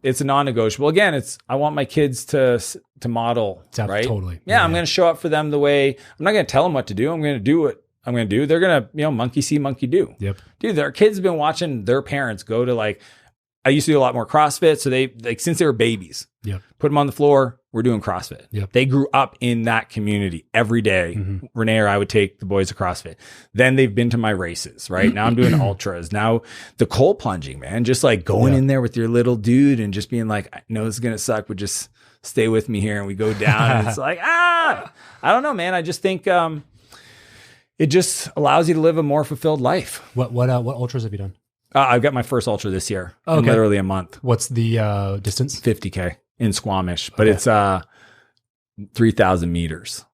it's a non-negotiable. Again, I want my kids to model, right? Totally. Yeah, I'm going to show up for them the way, I'm not going to tell them what to do. I'm going to do what I'm going to do. They're going to, monkey see, monkey do. Yep. Dude, their kids have been watching their parents go to like, I used to do a lot more CrossFit. So they, like, since they were babies, put them on the floor. We're doing CrossFit. Yep. They grew up in that community every day. Mm-hmm. Renee or I would take the boys to CrossFit. Then they've been to my races, right? Now I'm doing ultras. Now the cold plunging, man, just like going in there with your little dude and just being like, I know this is going to suck, but just stay with me here. And we go down and it's like, I don't know, man. I just think, it just allows you to live a more fulfilled life. What ultras have you done? I've got my first ultra this year, in literally a month. What's the distance? 50K in Squamish, but it's 3,000 meters.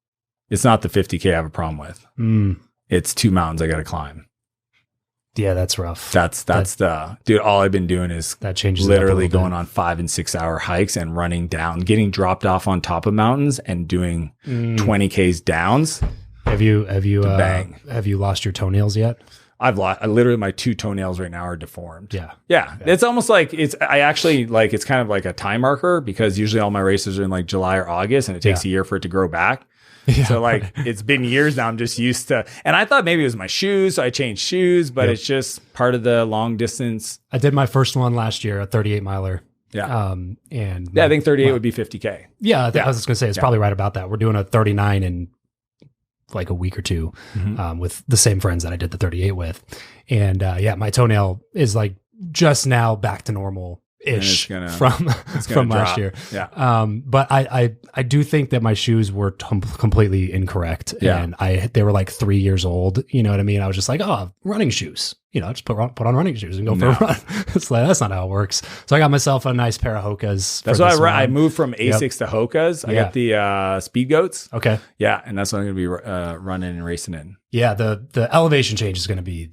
It's not the 50K I have a problem with. It's 2 mountains I got to climb. Yeah, that's rough. That's the dude. All I've been doing is that changes literally going on 5 and 6 hour hikes and running down, getting dropped off on top of mountains and doing 20Ks downs. Have you lost your toenails yet? I've lost. Literally, my 2 toenails right now are deformed. Yeah. It's almost like it's kind of like a time marker because usually all my races are in like July or August, and it takes a year for it to grow back. Yeah. So like it's been years now. I'm just used to, and I thought maybe it was my shoes, so I changed shoes, but it's just part of the long distance. I did my first one last year, a 38 miler. Yeah. I think 38 would be 50K. Yeah, I was just gonna say it's probably right about that. We're doing a 39 in like a week or two with the same friends that I did the 38 with. And my toenail is like just now back to normal ish from last year. Yeah. But I do think that my shoes were completely incorrect. Yeah. And they were like 3 years old. You know what I mean? I was just like, running shoes. Just put on running shoes and go for a run. It's like, that's not how it works. So I got myself a nice pair of Hokas. That's why I moved from Asics to Hokas. I got the Speed Goats. Okay. Yeah. And that's what I'm going to be running and racing in. Yeah. The elevation change is going to be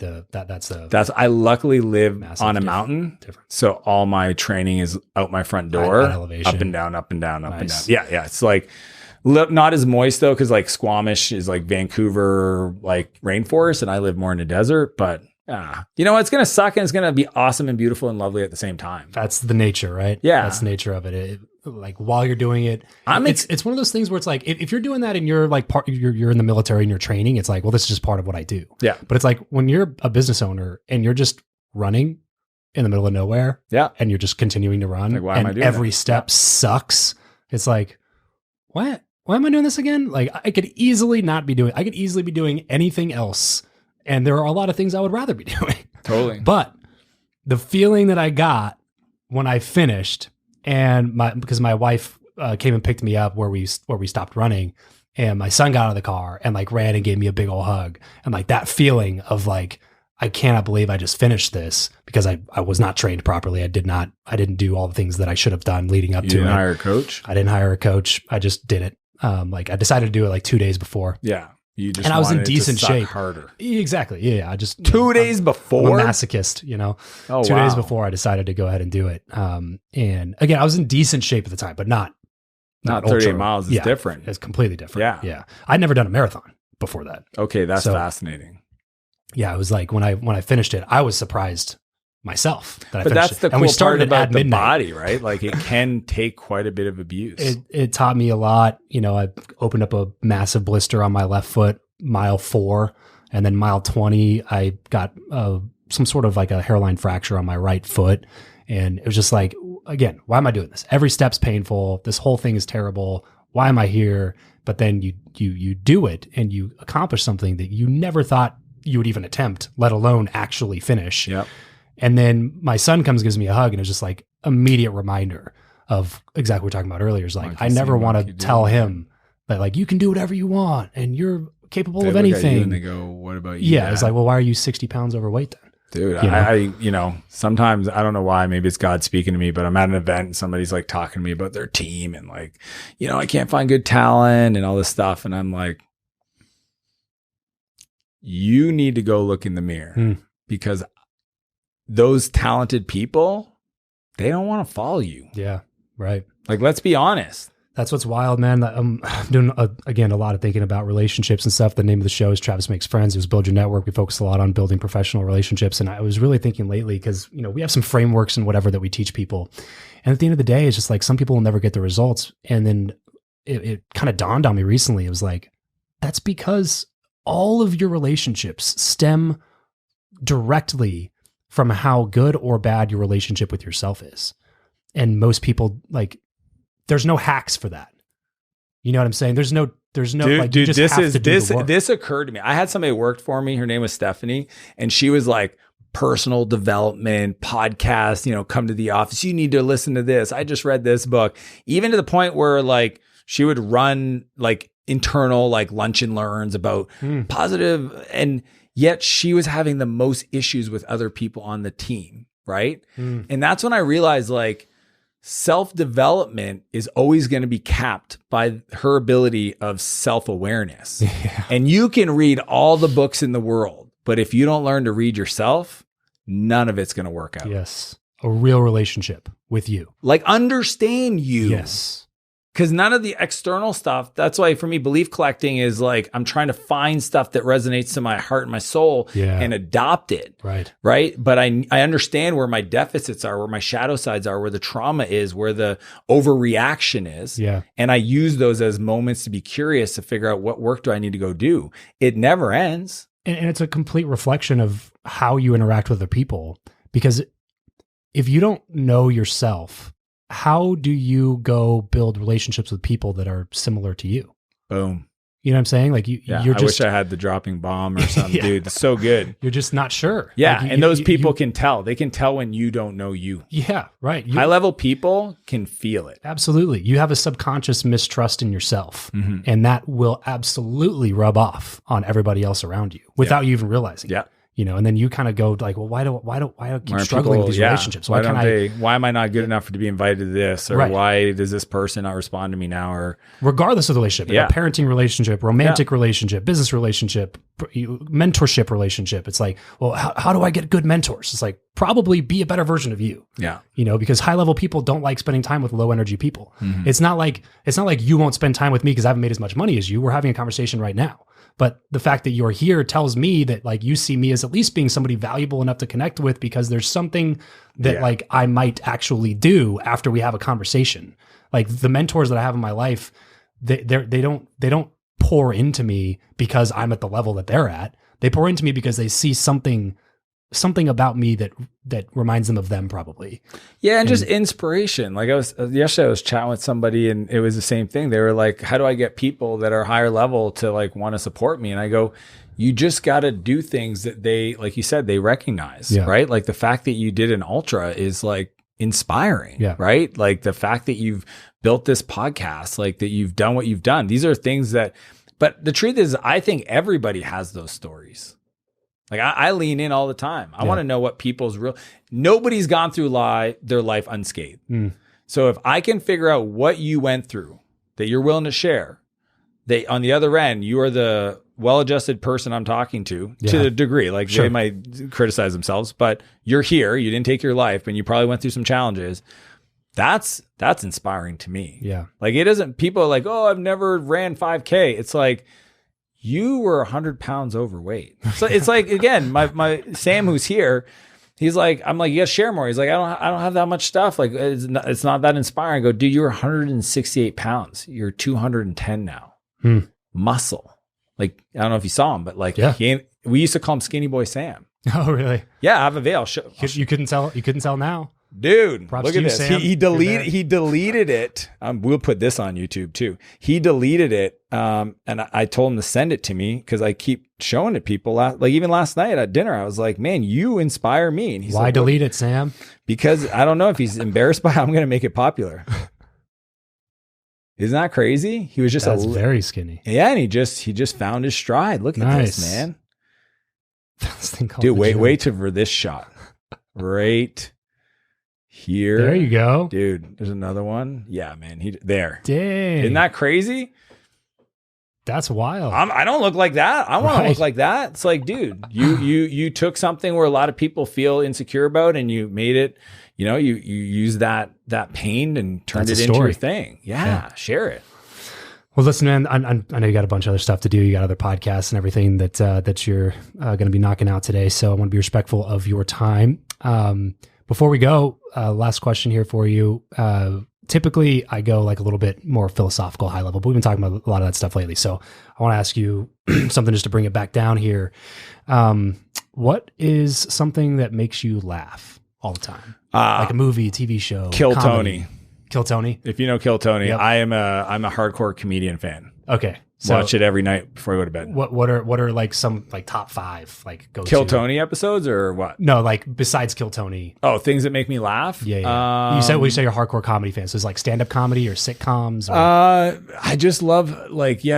I luckily live on a mountain. So all my training is out my front door, up and down, up and down, up and down. Yeah. Yeah. It's like, not as moist though, because like Squamish is like Vancouver, like rainforest, and I live more in the desert. But it's going to suck, and it's going to be awesome and beautiful and lovely at the same time. That's the nature, right? Yeah, that's the nature of it. Like while you're doing it, it's one of those things where it's like if you're doing that and you're like you're in the military and you're training, it's like, well, this is just part of what I do. Yeah, but it's like when you're a business owner and you're just running in the middle of nowhere, and you're just continuing to run, like, why am I doing every step sucks. It's like, what? Why am I doing this again? Like I could easily be doing anything else. And there are a lot of things I would rather be doing. Totally. But the feeling that I got when I finished, and because my wife came and picked me up where we stopped running, and my son got out of the car and like ran and gave me a big old hug, and like that feeling of like, I cannot believe I just finished this because I was not trained properly. I didn't do all the things that I should have done leading up to it. You didn't hire a coach? I didn't hire a coach. I just did it. Like I decided to do it like 2 days before. Yeah. And I was in decent shape. Harder. Exactly. Yeah. I just 2 days before. I'm a masochist, Oh, 2 days before I decided to go ahead and do it. And again, I was in decent shape at the time, but not 38 miles is different. It's completely different. Yeah. Yeah. I'd never done a marathon before that. Okay. That's fascinating. Yeah. It was like when I finished it, I was surprised myself that I finished that's the it. And we started part about the midnight. body, right? Like it can take quite a bit of abuse. It taught me a lot. I opened up a massive blister on my left foot, mile 4, and then mile 20, I got some sort of like a hairline fracture on my right foot. And it was just like, again, why am I doing this? Every step's painful. This whole thing is terrible. Why am I here? But then you do it and you accomplish something that you never thought you would even attempt, let alone actually finish. Yep. And then my son comes, gives me a hug, and it's just like immediate reminder of exactly what we were talking about earlier. It's like, I never want to tell him that like, you can do whatever you want and you're capable of anything. And they go, what about you? Yeah. It's like, well, why are you 60 pounds overweight then? Dude, sometimes I don't know why, maybe it's God speaking to me, but I'm at an event and somebody's like talking to me about their team and like, I can't find good talent and all this stuff. And I'm like, you need to go look in the mirror because those talented people, they don't want to follow you. Yeah. Right. Like, let's be honest. That's what's wild, man. I'm doing, again, a lot of thinking about relationships and stuff. The name of the show is Travis Makes Friends. It was Build Your Network. We focus a lot on building professional relationships. And I was really thinking lately, because, we have some frameworks and whatever that we teach people. And at the end of the day, it's just like some people will never get the results. And then it kind of dawned on me recently. It was like, that's because all of your relationships stem directly from how good or bad your relationship with yourself is. And most people, like, there's no hacks for that. You know what I'm saying? There's no, like, dude, this occurred to me. I had somebody who worked for me. Her name was Stephanie, and she was like, personal development podcast, come to the office. You need to listen to this. I just read this book, even to the point where like she would run like internal, like lunch and learns about positive. And yet she was having the most issues with other people on the team. Right. And that's when I realized like, self-development is always going to be capped by her ability of self-awareness. Yeah. And you can read all the books in the world, but if you don't learn to read yourself, none of it's going to work out. Yes. A real relationship with you. Like understand you. Yes. Because none of the external stuff, that's why for me, belief collecting is like, I'm trying to find stuff that resonates to my heart and my soul and adopt it. Right. Right. But I understand where my deficits are, where my shadow sides are, where the trauma is, where the overreaction is. Yeah. And I use those as moments to be curious to figure out what work do I need to go do. It never ends. And it's a complete reflection of how you interact with other people. Because if you don't know yourself, how do you go build relationships with people that are similar to you? Boom. You know what I'm saying? Like you're just, I wish I had the dropping bomb or something, dude. It's so good. You're just not sure. Yeah. Like and those people can tell. They can tell when you don't know you. Yeah. Right. High level people can feel it. Absolutely. You have a subconscious mistrust in yourself, and that will absolutely rub off on everybody else around you without you even realizing. Yeah. And then you kind of go like, well, why do I keep struggling with these relationships? Why am I not good enough to be invited to this? Or why does this person not respond to me now? Or regardless of the relationship, like a parenting relationship, romantic relationship, business relationship, mentorship relationship. It's like, well, how do I get good mentors? It's like, probably be a better version of you. Yeah. Because high level people don't like spending time with low energy people. It's not like you won't spend time with me because I haven't made as much money as you. We're having a conversation right now. But the fact that you're here tells me that like you see me as at least being somebody valuable enough to connect with, because there's something that like I might actually do after we have a conversation. Like the mentors that I have in my life, they don't pour into me because I'm at the level that they're at. They pour into me because they see something about me that reminds them of them probably. Yeah. And just inspiration. Like yesterday I was chatting with somebody and it was the same thing. They were like, how do I get people that are higher level to like want to support me? And I go, you just got to do things that they, like you said, they recognize, right? Like the fact that you did an ultra is like inspiring, right? Like the fact that you've built this podcast, like that you've done what you've done. These are things that, but the truth is I think everybody has those stories. Like I lean in all the time. I want to know what people's nobody's gone through their life unscathed. So if I can figure out what you went through that you're willing to share, that on the other end, you are the well-adjusted person I'm talking to the degree, like they might criticize themselves, but you're here, you didn't take your life, and you probably went through some challenges. That's inspiring to me. Yeah. Like it isn't people are like, oh, I've never ran 5K. It's like, you were 100 pounds overweight. So it's like, again, my Sam who's here, he's like, I'm like, you gotta share more. He's like, I don't have that much stuff. Like it's not that inspiring. I go, dude, you're 168 pounds. You're 210 now. Muscle. Like, I don't know if you saw him, but like, we used to call him Skinny Boy Sam. Oh, really? Yeah, I have a veil. You couldn't tell now. Dude, props look to at you, this. Sam. He deleted it. We'll put this on YouTube too. He deleted it. And I told him to send it to me because I keep showing it people. Like even last night at dinner, I was like, man, you inspire me. And he's why like, delete it, Sam? Because I don't know if he's embarrassed by how I'm going to make it popular. Isn't that crazy? He was just very skinny. Yeah. And he just found his stride. Look at this, man. This thing called Dude, the gym. wait for this shot. Right here. There you go. Dude, there's another one. Yeah, man. There. Dang. Isn't that crazy? That's wild. I don't look like that. I want to look like that. It's like, dude, you took something where a lot of people feel insecure about and you made it, you use that pain and turned it into your thing. Yeah, share it. Well, listen, man, I know you got a bunch of other stuff to do. You got other podcasts and everything that you're going to be knocking out today. So I want to be respectful of your time. Before we go, last question here for you. Typically, I go like a little bit more philosophical, high level, but we've been talking about a lot of that stuff lately. So I want to ask you something just to bring it back down here. What is something that makes you laugh all the time? Like a movie, TV show, Kill comedy? Tony. Kill Tony? If you know Kill Tony, Yep. I'm a hardcore comedian fan. Okay. So watch it every night before I go to bed. What are like some like top 5 like go Kill Tony episodes or what? No, like besides Kill Tony. Oh, things that make me laugh. Yeah. You said you're a hardcore comedy fan. So it's like stand up comedy or sitcoms. Or... I just love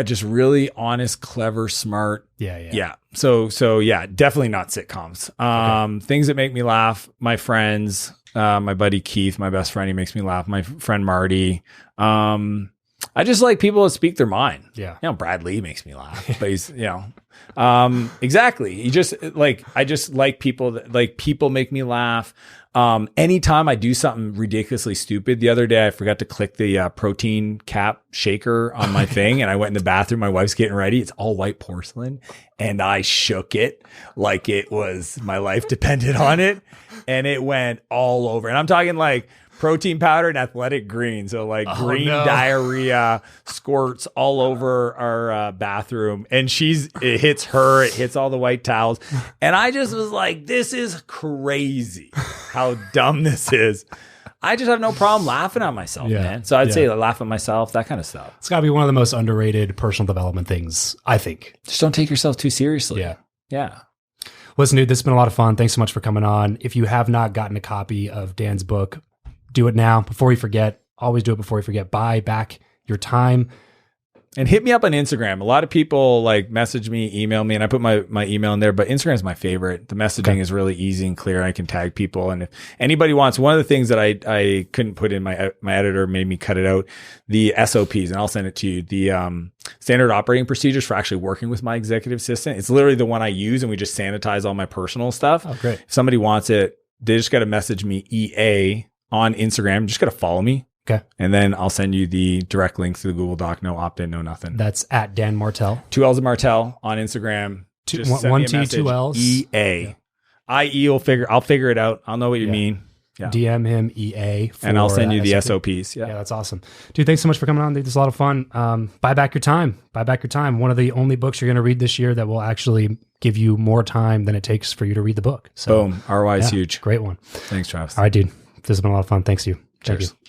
just really honest, clever, smart. Yeah. So yeah, definitely not sitcoms. Things that make me laugh. My friends, my buddy Keith, my best friend, he makes me laugh. My friend Marty. I just like people that speak their mind. Yeah. Brad Lee makes me laugh, but he's, exactly. He just I just like people that people make me laugh. Anytime I do something ridiculously stupid, the other day I forgot to click the protein cap shaker on my thing and I went in the bathroom. My wife's getting ready. It's all white porcelain and I shook it like it was my life depended on it. And it went all over. And I'm talking like protein powder and athletic green. So green diarrhea squirts all over our bathroom. And it hits her. It hits all the white towels. And I just was like, this is crazy how dumb this is. I just have no problem laughing at myself, man. So I'd say laugh at myself, that kind of stuff. It's got to be one of the most underrated personal development things, I think. Just don't take yourself too seriously. Yeah. Listen, dude, this has been a lot of fun. Thanks so much for coming on. If you have not gotten a copy of Dan's book, do it now before you forget. Always do it before you forget. Buy back your time. And hit me up on Instagram. A lot of people message me, email me, and I put my email in there, but Instagram is my favorite. The messaging is really easy and clear. I can tag people. And if anybody wants, one of the things that I couldn't put in my editor made me cut it out, the SOPs, and I'll send it to you. The standard operating procedures for actually working with my executive assistant. It's literally the one I use, and we just sanitize all my personal stuff. Oh, great. If somebody wants it, they just got to message me EA on Instagram. Just got to follow me. Okay. And then I'll send you the direct link to the Google Doc. No opt-in, no nothing. That's at Dan Martell. 2 L's of Martell on Instagram. One T, 2 L's. EA. IE will I'll figure it out. I'll know what you mean. Yeah. DM him EA. And I'll send you the SOPs. Yeah, that's awesome. Dude, thanks so much for coming on. Dude, this is a lot of fun. Buy back your time. Buy back your time. One of the only books you're going to read this year that will actually give you more time than it takes for you to read the book. So, boom. ROI is huge. Great one. Thanks, Travis. All right, dude. This has been a lot of fun. Thanks to you. Cheers. Thank you.